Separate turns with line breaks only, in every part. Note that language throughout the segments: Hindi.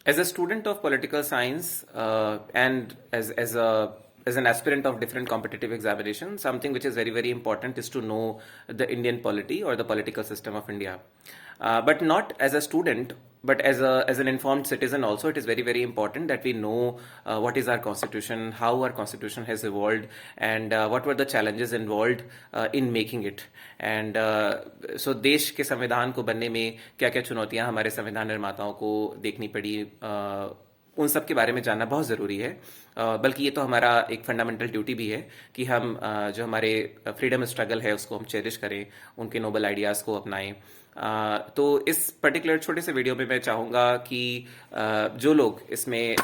As a student of political science and as an aspirant of different competitive examinations, something which is very important is to know the Indian polity or the political system of India. But not as a student, but as an informed citizen also, it is very important that we know what is our constitution, how our constitution has evolved, and what were the challenges involved in making it. And so देश के संविधान को बनने में क्या क्या चुनौतियां हमारे संविधान निर्माताओं को देखनी पड़ी, उन सब के बारे में जानना बहुत ज़रूरी है. बल्कि ये तो हमारा एक फंडामेंटल ड्यूटी भी है कि हम जो हमारे फ्रीडम स्ट्रगल है उसको हम चेरिश करें, उनके नोबल आइडियाज़ को अपनाएं. तो इस पर्टिकुलर छोटे से वीडियो में मैं चाहूँगा कि जो लोग इसमें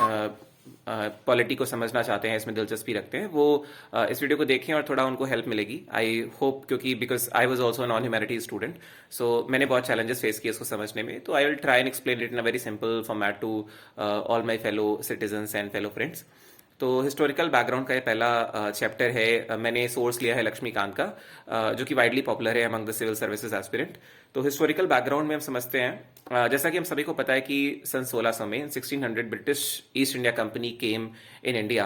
पॉलिटी को समझना चाहते हैं, इसमें दिलचस्पी रखते हैं, वो इस वीडियो को देखें और थोड़ा उनको हेल्प मिलेगी, आई होप. क्योंकि because I was also non humanity student, so मैंने बहुत चैलेंजेस फेस किए इसको समझने में. तो I will try and explain it in a very simple format to all my fellow citizens and fellow friends. तो हिस्टोरिकल बैकग्राउंड का ये पहला चैप्टर है. मैंने सोर्स लिया है लक्ष्मीकांत का, जो कि वाइडली पॉपुलर है among the civil services aspirant. तो हिस्टोरिकल बैकग्राउंड में हम समझते हैं, जैसा कि हम सभी को पता है कि सन 1600 में 1600 British East India Company came in India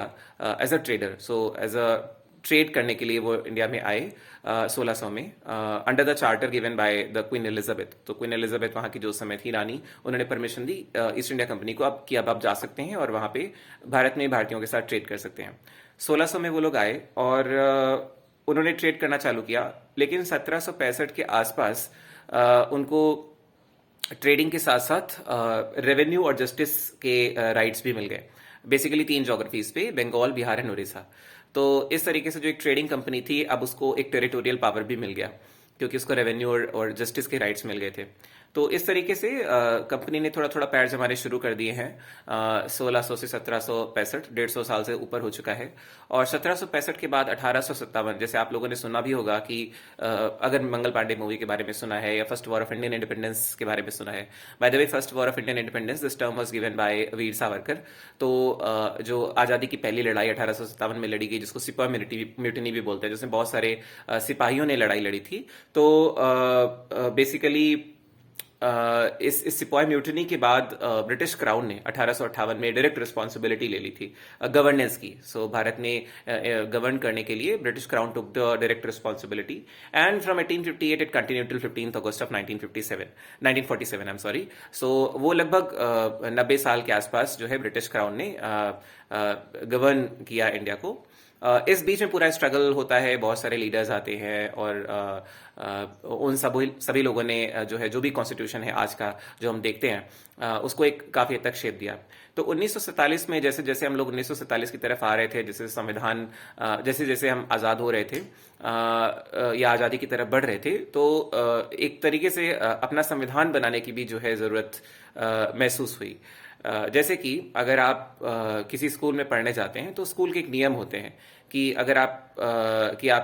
as a trader. So as a trade करने के लिए वो इंडिया में आए 1600 में, under the charter given by the Queen Elizabeth. तो क्वीन एलिजाबेथ वहाँ की जो समय थी रानी, उन्होंने परमिशन दी ईस्ट इंडिया कंपनी को अब कि अब आप जा सकते हैं और वहाँ पे भारत में भारतीयों के साथ ट्रेड कर सकते हैं. 1600 में वो लोग आए और उन्होंने ट्रेड करना चालू किया. लेकिन 1765 के आसपास उनको ट्रेडिंग के साथ साथ रेवेन्यू और जस्टिस के राइट्स भी मिल गए. बेसिकली 3 ज्योग्राफीज पे, बंगाल, बिहार एंड उड़ीसा. तो इस तरीके से जो एक ट्रेडिंग कंपनी थी, अब उसको एक टेरिटोरियल पावर भी मिल गया क्योंकि उसको रेवेन्यू और जस्टिस के राइट्स मिल गए थे. तो इस तरीके से कंपनी ने थोड़ा पैर जमाने शुरू कर दिए हैं. 1600 से 1765, 150 साल से ऊपर हो चुका है. और 1765 के बाद 1857, जैसे आप लोगों ने सुना भी होगा कि अगर मंगल पांडे मूवी के बारे में सुना है या first war of Indian independence के बारे में सुना है. By the way, first war of Indian independence, this term was given by Veer Savarkar. तो जो आज़ादी की पहली लड़ाई 1857 में लड़ी गई, जिसको सिपाही म्यूटिनी भी बोलते हैं, जिसमें बहुत सारे सिपाहियों ने लड़ाई लड़ी थी. तो बेसिकली इस सिपाही म्यूटिनी के बाद ब्रिटिश क्राउन ने 1858 में डायरेक्ट रिस्पॉन्सिबिलिटी ले ली थी गवर्नेंस की. सो भारत ने गवर्न करने के लिए British crown took the direct responsibility. And from 1858 it continue till 15 August of 1947 I am sorry. So वो लगभग 90 साल के आसपास जो है ब्रिटिश क्राउन ने गवर्न किया इंडिया को. इस बीच में पूरा स्ट्रगल होता है, बहुत सारे लीडर्स आते हैं और उन सभी लोगों ने जो है, जो भी कॉन्स्टिट्यूशन है आज का जो हम देखते हैं, उसको एक काफी हद तक शेप दिया. तो 1947 में जैसे जैसे हम लोग 1947 की तरफ आ रहे थे, जैसे संविधान जैसे जैसे हम आज़ाद हो रहे थे या आज़ादी की तरफ बढ़ रहे थे, तो एक तरीके से अपना संविधान बनाने की भी जो है ज़रूरत महसूस हुई. जैसे कि अगर आप किसी स्कूल में पढ़ने जाते हैं तो स्कूल के एक नियम होते हैं कि अगर आप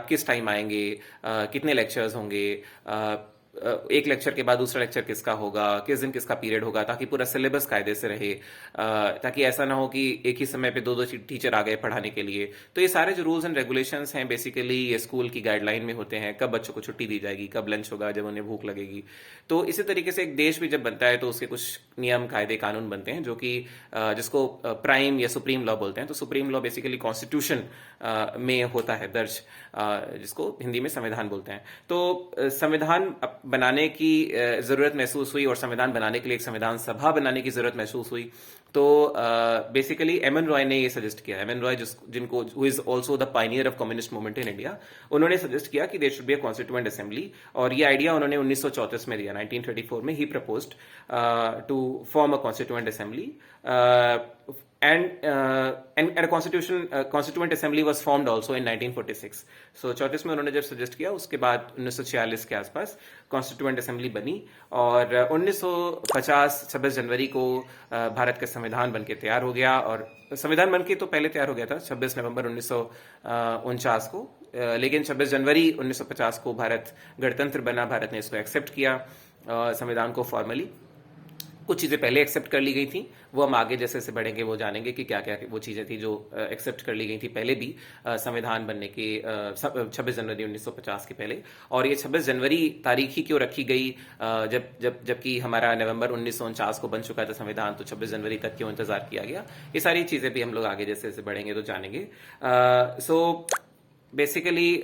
किस टाइम आएंगे, कितने लेक्चर्स होंगे, एक लेक्चर के बाद दूसरा लेक्चर किसका होगा, किस दिन किसका पीरियड होगा, ताकि पूरा सिलेबस कायदे से रहे, ताकि ऐसा ना हो कि एक ही समय पे दो टीचर आ गए पढ़ाने के लिए. तो ये सारे जो रूल्स एंड रेगुलेशंस हैं, बेसिकली ये स्कूल की गाइडलाइन में होते हैं. कब बच्चों को छुट्टी दी जाएगी, कब लंच होगा, जब उन्हें भूख लगेगी. तो इसी तरीके से एक देश भी जब बनता है तो उसके कुछ नियम, कायदे, कानून बनते हैं, जो कि जिसको प्राइम या सुप्रीम लॉ बोलते हैं. तो सुप्रीम लॉ बेसिकली कॉन्स्टिट्यूशन में होता है दर्ज, जिसको हिंदी में संविधान बोलते हैं. तो संविधान बनाने की जरूरत महसूस हुई और संविधान बनाने के लिए एक संविधान सभा बनाने की जरूरत महसूस हुई. तो बेसिकली एम एन रॉय ने ये सजेस्ट किया. एम एन रॉय, जिनको who is also the pioneer of communist movement in India, उन्होंने सजेस्ट किया कि there should be a constituent assembly. और ये आइडिया उन्होंने 1934 में दिया. 1934 में ही proposed to form a constituent assembly. And a constituent assembly was formed also in 1946. So 34 में उन्होंने जब सजेस्ट किया, उसके बाद 1946 के आसपास कॉन्स्टिट्यूएंट असेंबली बनी. और 1950 26 जनवरी को भारत का संविधान बनके तैयार हो गया. और संविधान बनके तो पहले तैयार हो गया था 26 नवंबर 1949 को, लेकिन 26 जनवरी 1950 को भारत गणतंत्र बना. भारत ने इसको एक्सेप्ट किया संविधान को फॉर्मली. कुछ चीज़ें पहले एक्सेप्ट कर ली गई थी, वो हम आगे जैसे जैसे बढ़ेंगे वो जानेंगे कि क्या क्या वो चीज़ें थी जो एक्सेप्ट कर ली गई थी पहले भी, संविधान बनने के 26 जनवरी 1950 के पहले। और ये 26 जनवरी तारीख ही क्यों रखी गई, जबकि हमारा नवंबर 1949 को बन चुका था संविधान, तो 26 जनवरी तक क्यों इंतजार किया गया, ये सारी चीज़ें भी हम लोग आगे जैसे जैसे बढ़ेंगे तो जानेंगे। So basically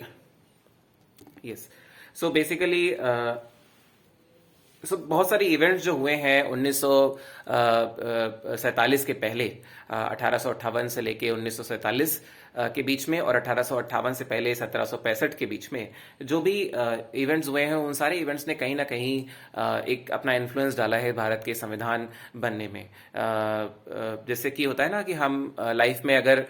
yes so basically बहुत सारी इवेंट्स जो हुए हैं 1947 के पहले, 1858 से लेके 1947 के बीच में, और 1858 से पहले 1765 के बीच में जो भी इवेंट्स हुए हैं, उन सारे इवेंट्स ने कहीं ना कहीं एक अपना इन्फ्लुएंस डाला है भारत के संविधान बनने में। जैसे कि होता है ना कि हम लाइफ में अगर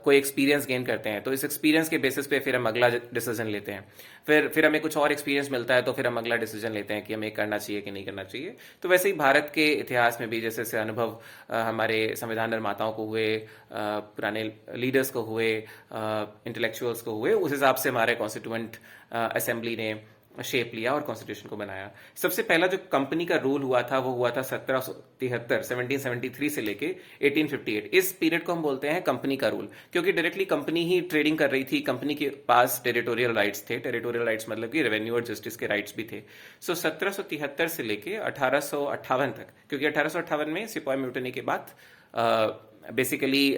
कोई एक्सपीरियंस गेन करते हैं तो इस एक्सपीरियंस के बेसिस पे फिर हम अगला डिसीजन लेते हैं, फिर हमें कुछ और एक्सपीरियंस मिलता है तो फिर हम अगला डिसीजन लेते हैं कि हमें करना चाहिए कि नहीं करना चाहिए। तो वैसे ही भारत के इतिहास में भी जैसे जैसे अनुभव हमारे संविधान निर्माताओं को हुए, पुराने लीडर्स को हुए, इंटेलेक्चुअल्स को हुए, उस हिसाब से हमारे कॉन्स्टिट्यूएंट असेंबली ने शेप लिया और कॉन्स्टिट्यूशन को बनाया। सबसे पहला जो कंपनी का रूल हुआ था वो हुआ था 1773 से लेके 1858। इस पीरियड को हम बोलते हैं कंपनी का रूल, क्योंकि डायरेक्टली कंपनी ही ट्रेडिंग कर रही थी, कंपनी के पास टेरिटोरियल राइट्स थे। टेरिटोरियल राइट्स मतलब कि रेवेन्यू और जस्टिस के राइट्स भी थे। 1773 से लेके 1858 तक, क्योंकि 1858 में सिपाही म्यूटनी के बाद बेसिकली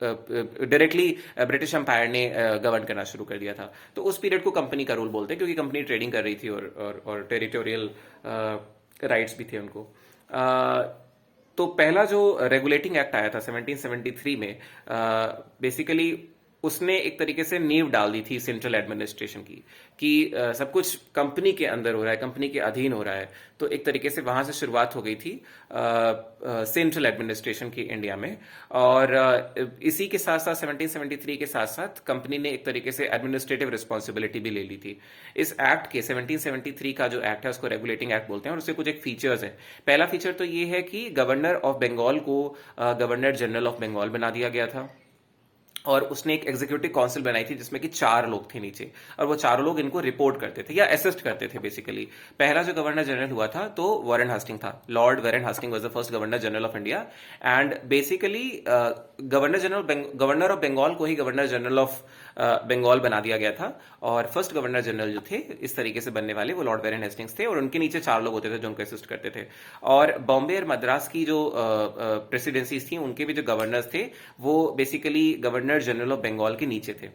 डायरेक्टली ब्रिटिश एम्पायर ने गवर्न करना शुरू कर दिया था। तो उस पीरियड को कंपनी का रूल बोलते हैं, क्योंकि कंपनी ट्रेडिंग कर रही थी और टेरिटोरियल राइट्स भी थे उनको। तो पहला जो रेगुलेटिंग एक्ट आया था 1773 में, बेसिकली उसने एक तरीके से नींव डाल दी थी सेंट्रल एडमिनिस्ट्रेशन की, कि सब कुछ कंपनी के अंदर हो रहा है, कंपनी के अधीन हो रहा है। तो एक तरीके से वहां से शुरुआत हो गई थी सेंट्रल एडमिनिस्ट्रेशन की इंडिया में। और इसी के साथ साथ 1773 के साथ साथ कंपनी ने एक तरीके से एडमिनिस्ट्रेटिव रिस्पॉन्सिबिलिटी भी ले ली थी। इस एक्ट के 1773 का जो एक्ट है उसको रेगुलेटिंग एक्ट बोलते हैं, और उसके कुछ एक फीचर्स है। पहला फीचर तो ये है कि गवर्नर ऑफ बंगाल को गवर्नर जनरल ऑफ बंगाल बना दिया गया था, और उसने एक एग्जीक्यूटिव काउंसिल बनाई थी जिसमें कि 4 लोग थे नीचे, और वो चारों लोग इनको रिपोर्ट करते थे या असिस्ट करते थे बेसिकली। पहला जो गवर्नर जनरल हुआ था तो वारेन हास्टिंग था। Lord Warren Hasting was the first governor general of India, and basically governor of Bengal को ही गवर्नर जनरल ऑफ बंगाल बना दिया गया था। और फर्स्ट गवर्नर जनरल जो थे इस तरीके से बनने वाले वो लॉर्ड वारेन हेस्टिंग्स थे, और उनके नीचे 4 लोग होते थे जो उनको असिस्ट करते थे। और बॉम्बे और मद्रास की जो प्रेसिडेंसीज थी उनके भी जो गवर्नर्स थे वो basically governor general of Bengal के नीचे थे।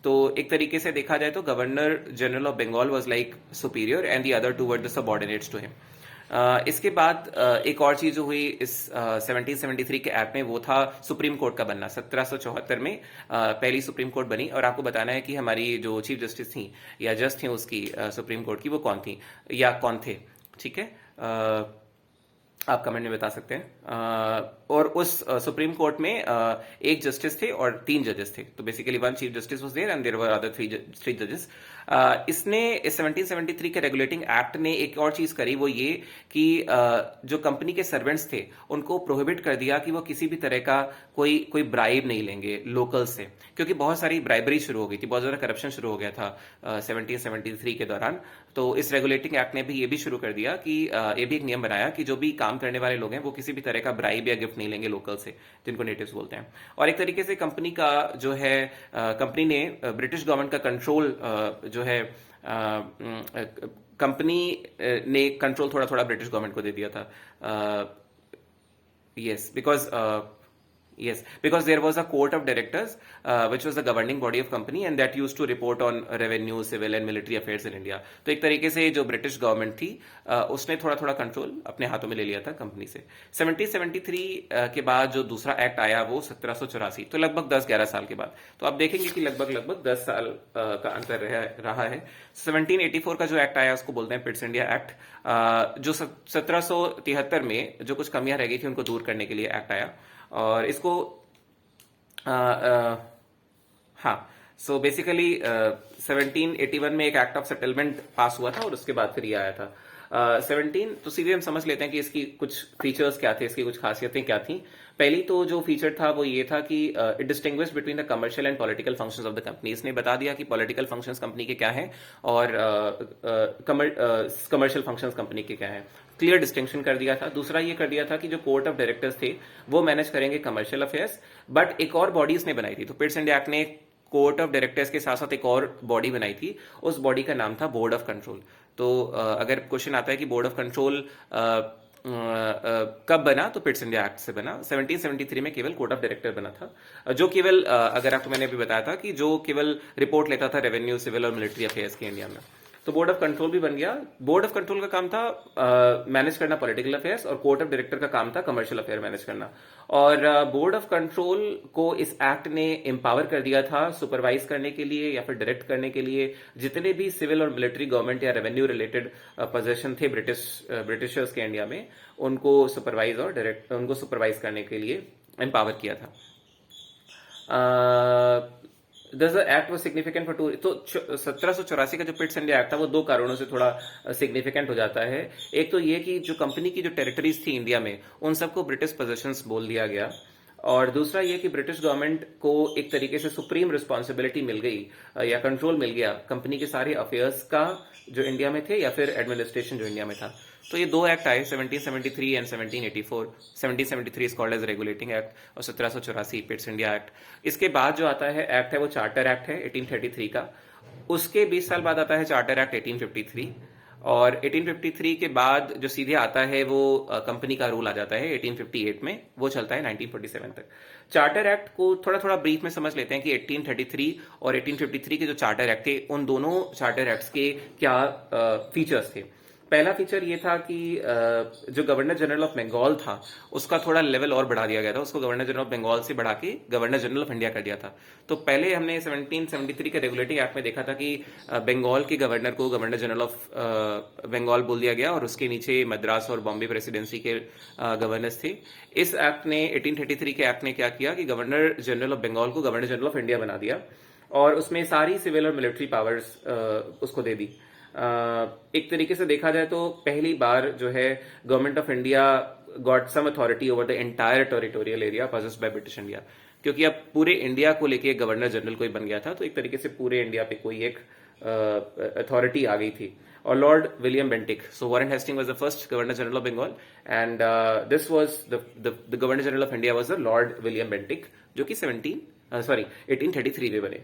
तो एक तरीके से देखा जाए तो governor general of Bengal was like superior and the other two were the subordinates to him. इसके बाद एक और चीज जो हुई इस 1773 के एक्ट में, वो था सुप्रीम कोर्ट का बनना। 1774 में पहली सुप्रीम कोर्ट बनी, और आपको बताना है कि हमारी जो चीफ जस्टिस थी या जज थी उसकी सुप्रीम कोर्ट की, वो कौन थी या कौन थे, ठीक है। आप कमेंट में बता सकते हैं। और उस सुप्रीम कोर्ट में एक जस्टिस थे और 3 जजेस थे। तो basically 1 chief justice was there and there were other 3 जजेस। इसने इस 1773 के रेगुलेटिंग एक्ट ने एक और चीज करी, वो ये कि जो कंपनी के सर्वेंट्स थे उनको प्रोहिबिट कर दिया कि वो किसी भी तरह का कोई ब्राइब नहीं लेंगे लोकल से, क्योंकि बहुत सारी ब्राइबरी शुरू हो गई थी, बहुत ज्यादा करप्शन शुरू हो गया था 1773 के दौरान। तो इस रेगुलेटिंग एक्ट ने भी ये भी शुरू कर दिया कि ये भी एक नियम बनाया कि जो भी काम करने वाले लोग हैं वो किसी भी तरह का ब्राइब या गिफ्ट नहीं लेंगे लोकल से, जिनको नेटिव्स बोलते हैं। और एक तरीके से कंपनी का जो है, कंपनी ने ब्रिटिश गवर्नमेंट का कंट्रोल जो है, कंपनी ने कंट्रोल थोड़ा थोड़ा ब्रिटिश गवर्नमेंट को दे दिया था। Yes because there was a court of directors which was the governing body of company and that used to report on revenue, civil and military affairs in India। तो एक तरीके से जो ब्रिटिश गवर्नमेंट थी उसने थोड़ा थोड़ा कंट्रोल अपने हाथों में ले लिया था कंपनी से। 1773 के बाद जो दूसरा एक्ट आया वो 1784, तो लगभग 10-11 साल के बाद। तो आप देखेंगे कि लगभग 10 साल का अंतर रहा है। 1784 का जो एक्ट आया उसको बोलते हैं पिट्स इंडिया एक्ट, जो 1773 में जो कुछ कमियां रह गई थी उनको दूर करने के लिए एक्ट आया। और इसको हाँ, सो बेसिकली 1781 में एक एक्ट ऑफ सेटलमेंट पास हुआ था और उसके बाद फिर ये आया था 17। तो सीधे हम समझ लेते हैं कि इसकी कुछ फीचर्स क्या थे, इसकी कुछ खासियतें क्या थी। पहली तो जो फीचर था वो ये था कि it distinguished between the commercial and political functions of the company. इसने बता दिया कि पॉलिटिकल फंक्शंस कंपनी के क्या हैं और कमर्शियल फंक्शंस कंपनी के क्या हैं। क्लियर डिस्टिंक्शन कर दिया था। दूसरा ये कर दिया था कि जो कोर्ट ऑफ डायरेक्टर्स थे वो मैनेज करेंगे कमर्शियल अफेयर्स, बट एक और बॉडी इसने बनाई थी। तो पिट्स इंडिया एक्ट ने कोर्ट ऑफ डायरेक्टर्स के साथ साथ एक और बॉडी बनाई थी, उस बॉडी का नाम था बोर्ड ऑफ कंट्रोल। तो अगर क्वेश्चन आता है कि बोर्ड ऑफ कंट्रोल कब बना, तो पिट्स इंडिया एक्ट से बना। 1773 में केवल कोर्ट ऑफ डायरेक्टर बना था, जो केवल अगर आपको मैंने अभी बताया था कि जो केवल रिपोर्ट लेता था रेवेन्यू, सिविल और मिलिट्री अफेयर्स की इंडिया में। तो बोर्ड ऑफ कंट्रोल भी बन गया। बोर्ड ऑफ कंट्रोल का काम था मैनेज करना पॉलिटिकल अफेयर्स, और कोर्ट ऑफ डायरेक्टर का काम था कमर्शियल अफेयर मैनेज करना। और बोर्ड ऑफ कंट्रोल को इस एक्ट ने एम्पावर कर दिया था सुपरवाइज करने के लिए या फिर डायरेक्ट करने के लिए जितने भी सिविल और मिलिट्री गवर्नमेंट या रेवेन्यू रिलेटेड पोजीशन थे ब्रिटिशर्स के इंडिया में, उनको सुपरवाइज और डायरेक्ट उनको सुपरवाइज करने के लिए एम्पावर किया था। This act was significant for two. तो 1784 का जो पिट्स इंडिया एक्ट था वो दो कारणों से थोड़ा सिग्निफिकेंट हो जाता है। एक तो ये कि जो कंपनी की जो टेरिटरीज थी इंडिया में उन सबको ब्रिटिश पोजेशंस बोल दिया गया, और दूसरा ये कि ब्रिटिश गवर्नमेंट को एक तरीके से सुप्रीम रिस्पॉन्सिबिलिटी मिल गई या कंट्रोल मिल गया कंपनी के सारे अफेयर्स का जो इंडिया में थे या फिर एडमिनिस्ट्रेशन जो इंडिया में था। तो ये दो एक्ट आए 1773 and 1784। 1773 is called as regulating act और 1784 पिट्स इंडिया एक्ट। इसके बाद जो आता है एक्ट है वो चार्टर एक्ट है 1833 का। उसके 20 साल बाद आता है चार्टर एक्ट 1853, और 1853 के बाद जो सीधे आता है वो कंपनी का रूल आ जाता है 1858 में, वो चलता है 1947 तक। चार्टर एक्ट को थोड़ा थोड़ा ब्रीफ में समझ लेते हैं कि 1833 और 1853 के जो चार्टर एक्ट थे उन दोनों चार्टर एक्ट्स के क्या फीचर्स थे। पहला फीचर ये था कि जो गवर्नर जनरल ऑफ बंगाल था उसका थोड़ा लेवल और बढ़ा दिया गया था, उसको गवर्नर जनरल ऑफ बंगाल से बढ़ा के गवर्नर जनरल ऑफ इंडिया कर दिया था। तो पहले हमने 1773 के रेगुलेटिंग एक्ट में देखा था कि बंगाल के गवर्नर को गवर्नर जनरल ऑफ बंगाल बोल दिया गया और उसके नीचे मद्रास और बॉम्बे प्रेसिडेंसी के गवर्नर्स थे। इस एक्ट ने 1833 के एक्ट ने क्या किया कि गवर्नर जनरल ऑफ बंगाल को गवर्नर जनरल ऑफ इंडिया बना दिया, और उसमें सारी सिविल और मिलिट्री पावर्स उसको दे दी। एक तरीके से देखा जाए तो पहली बार जो है government of India got some authority over the entire territorial area possessed by British India, क्योंकि अब पूरे इंडिया को लेके गवर्नर जनरल कोई बन गया था, तो एक तरीके से पूरे इंडिया पे कोई एक अथॉरिटी आ गई थी। और Lord William Bentinck, so Warren Hasting was the first governor general of Bengal, and this was the governor general of India was the Lord William Bentinck, जो कि 1833 में बने।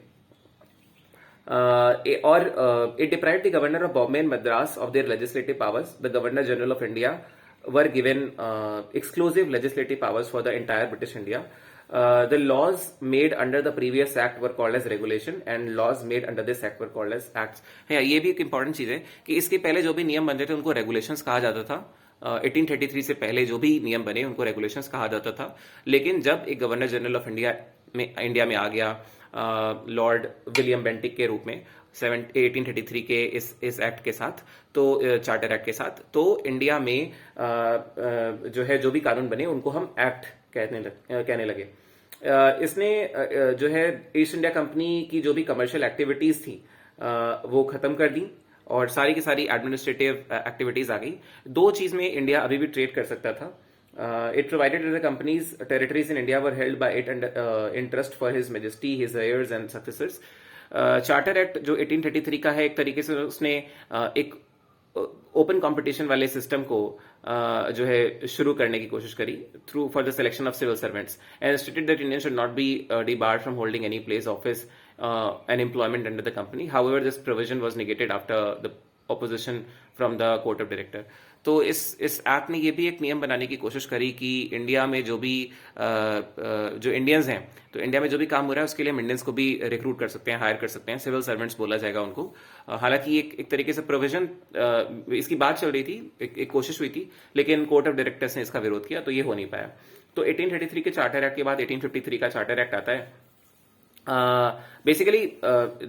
It deprived the governor of Bombay and Madras of their legislative powers. The governor general of India were given exclusive legislative powers for the entire British India. The laws made under the previous act were called as regulation, and laws made under this act were called as acts. हाँ, ये भी एक important चीज है कि इसके पहले जो भी नियम बनते थे उनको regulations कहा जाता था। 1833 से पहले जो भी नियम बने उनको रेगुलेशंस कहा जाता था, लेकिन जब एक गवर्नर जनरल ऑफ इंडिया में आ गया लॉर्ड विलियम बेंटिक के रूप में 1833 के इस एक्ट के साथ, तो चार्टर एक्ट के साथ, तो इंडिया में जो है जो भी कानून बने उनको हम एक्ट कहने लगे। इसने जो है ईस्ट इंडिया कंपनी की जो भी कमर्शियल एक्टिविटीज थी वो खत्म कर दी, और सारी की सारी एडमिनिस्ट्रेटिव एक्टिविटीज आ गई। दो चीज में इंडिया अभी भी ट्रेड कर सकता था। It provided that the company's territories in India were held by it and in trust for His Majesty, his heirs and successors. Charter act जो 1833 का है, एक तरीके से उसने एक ओपन कंपटीशन वाले सिस्टम को जो है शुरू करने की कोशिश करी through for the selection of civil servants, and stated that Indian should not be debarred from holding any place, office and employment under the company. However, this provision was negated after the opposition from the court of director. तो इस एक्ट ने ये भी एक नियम बनाने की कोशिश करी कि इंडिया में जो भी जो इंडियंस हैं, तो इंडिया में जो भी काम हो रहा है उसके लिए हम इंडियंस को भी रिक्रूट कर सकते हैं, हायर कर सकते हैं, सिविल सर्वेंट्स बोला जाएगा उनको। हालांकि एक तरीके से प्रोविजन इसकी बात चल रही थी, एक कोशिश हुई थी, लेकिन कोर्ट ऑफ डायरेक्टर्स ने इसका विरोध किया, तो ये हो नहीं पाया। तो 1833 के चार्टर एक्ट के बाद 1853 का चार्टर एक्ट आता है। Basically,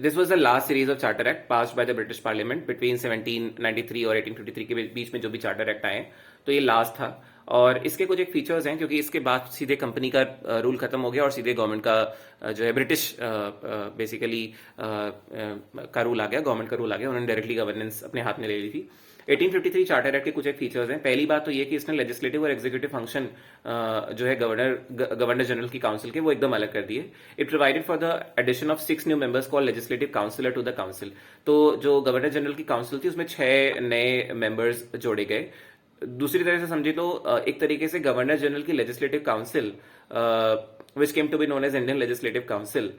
this was the last series of charter act passed by the British Parliament between 1793 और 1853 के बीच में जो भी चार्टर एक्ट आए, तो ये लास्ट था। और इसके कुछ एक फीचर्स हैं, क्योंकि इसके बाद सीधे कंपनी का रूल खत्म हो गया और सीधे गवर्नमेंट का जो है ब्रिटिश बेसिकली का रूल आ गया, गवर्नमेंट का रूल आ गया, उन्होंने डायरेक्टली गवर्नेंस अपने हाथ में ले ली थी। 1853 चार्टर एक्ट के कुछ एक फीचर्स हैं। पहली बात तो ये कि इसने लेजिस्लेटिव और एग्जीक्यूटिव फंक्शन जो है गवर्नर जनरल की काउंसिल के वो एकदम अलग कर दिए। It provided for the addition of 6 new members called legislative councillor to the council. तो जो गवर्नर जनरल की काउंसिल थी उसमें 6 नए मेंबर्स जोड़े गए। दूसरी तरह से समझे तो एक तरीके से गवर्नर जनरल की legislative council which came to be known as Indian legislative council,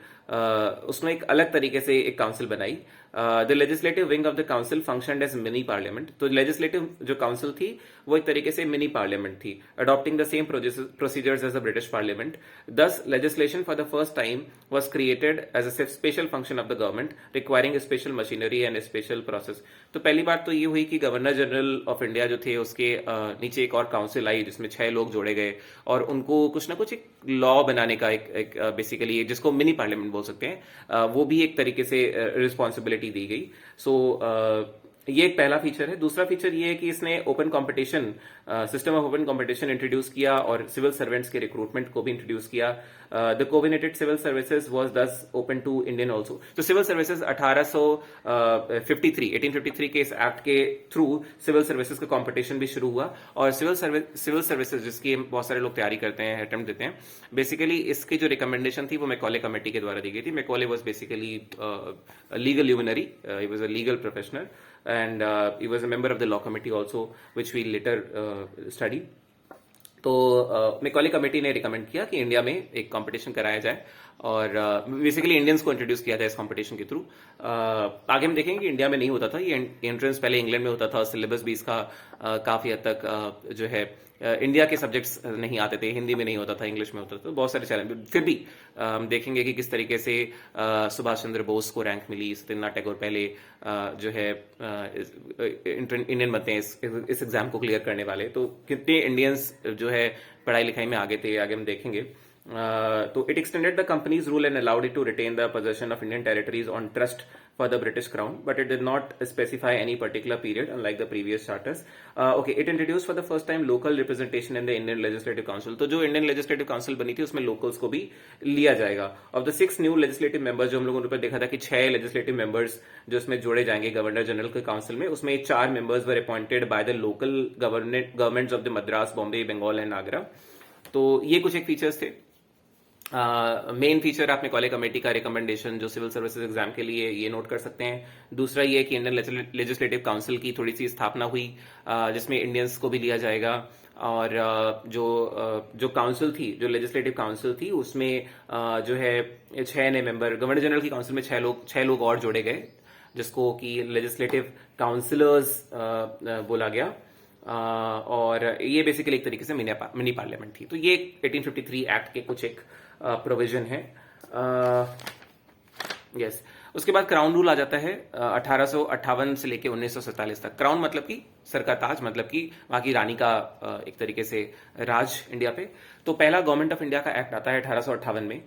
उसने एक अलग तरीके से एक काउंसिल बनाई. The legislative wing of the council functioned as mini parliament. तो लेजिस्लेटिव जो काउंसिल थी वो एक तरीके से मिनी पार्लियामेंट थी, adopting the same procedures as the British parliament. Thus legislation for the first time was created as a special function of the government requiring a special machinery and a special process. तो पहली बात तो ये हुई कि गवर्नर जनरल ऑफ इंडिया जो थे उसके नीचे एक और काउंसिल आई जिसमें 6 लोग जोड़े गए और उनको कुछ ना कुछ एक लॉ बनाने का एक बेसिकली जिसको मिनी पार्लियामेंट बोल सकते हैं, वो भी एक तरीके से रिस्पॉन्सिबिलिटी दी गई. सो ये एक पहला फीचर है. दूसरा फीचर ये है कि इसने open competition, system of open competition introduce किया और सिविल सर्वेंट्स के रिक्रूटमेंट को भी इंट्रोड्यूस किया. द कोविनेटेड सिविल सर्विसेज वाज दस ओपन टू इंडियन ऑल्सो. तो सिविल सर्विसेज 1853 के इस एक्ट के थ्रू सिविल सर्विसेज का कंपटीशन भी शुरू हुआ. और सिविल सर्विसेज जिसकी बहुत सारे लोग तैयारी करते हैं, अटेम्प्ट देते हैं, बेसिकली इसकी जो रिकमेंडेशन थी वो मैकॉले कमेटी के द्वारा दी गई थी. Macaulay was basically legal luminary, he was a legal professional and he was a member of the law committee also, which we later studied. तो मैकॉले कमेटी ने रिकमेंड किया कि इंडिया में एक कंपटीशन कराया जाए और बेसिकली इंडियंस को इंट्रोड्यूस किया जाए इस कंपटीशन के थ्रू. आगे हम देखेंगे कि इंडिया में नहीं होता था ये एंट्रेंस, पहले इंग्लैंड में होता था. सिलेबस भी इसका काफी हद तक जो है इंडिया के सब्जेक्ट्स नहीं आते थे, हिंदी में नहीं होता था, इंग्लिश में होता था. तो बहुत सारे चैलेंज. फिर भी हम देखेंगे कि किस तरीके से सुभाष चंद्र बोस को रैंक मिली, सत्येंद्रनाथ टैगोर पहले जो है इंडियन बनते हैं इस एग्जाम को क्लियर करने वाले. तो कितने इंडियंस जो है पढ़ाई लिखाई में आगे थे, आगे हम देखेंगे. तो it extended the company's rule and allowed it to retain the possession of Indian territories on trust for the British Crown, but it did not specify any particular period, unlike the previous charters. Okay, it introduced for the first time local representation in the Indian Legislative Council. तो जो Indian Legislative Council बनी थी उसमें locals को भी लिया जाएगा. Of the 6 new legislative members, जो हम लोगों ने ऊपर देखा था कि 6 legislative members जो इसमें जोड़े जाएंगे गवर्नर जनरल के काउंसिल में, उसमें 4 members were appointed by the local governments of the Madras, Bombay, Bengal and Agra. तो ये कुछ एक फीचर्स थे. मेन फीचर आप मैकॉले कमेटी का रिकमेंडेशन जो सिविल सर्विसेज एग्जाम के लिए ये नोट कर सकते हैं. दूसरा ये कि इंडियन लेजिस्लेटिव काउंसिल की थोड़ी सी स्थापना हुई जिसमें इंडियंस को भी लिया जाएगा. और जो काउंसिल थी, जो लेजिस्लेटिव काउंसिल थी, उसमें जो है 6 नए मेंबर, गवर्नर जनरल की काउंसिल में 6 लोग और जोड़े गए जिसको कि लेजिस्लेटिव काउंसिलर्स बोला गया. और ये बेसिकली एक तरीके से मिनी पार्लियामेंट थी. तो ये 1853 एक्ट के कुछ एक प्रोविजन है. यस. उसके बाद क्राउन रूल आ जाता है 1858 से लेके 1947 तक. क्राउन मतलब कि सर का ताज, मतलब कि वहां की रानी का एक तरीके से राज इंडिया पे. तो पहला गवर्नमेंट ऑफ इंडिया का एक्ट आता है 1858 में.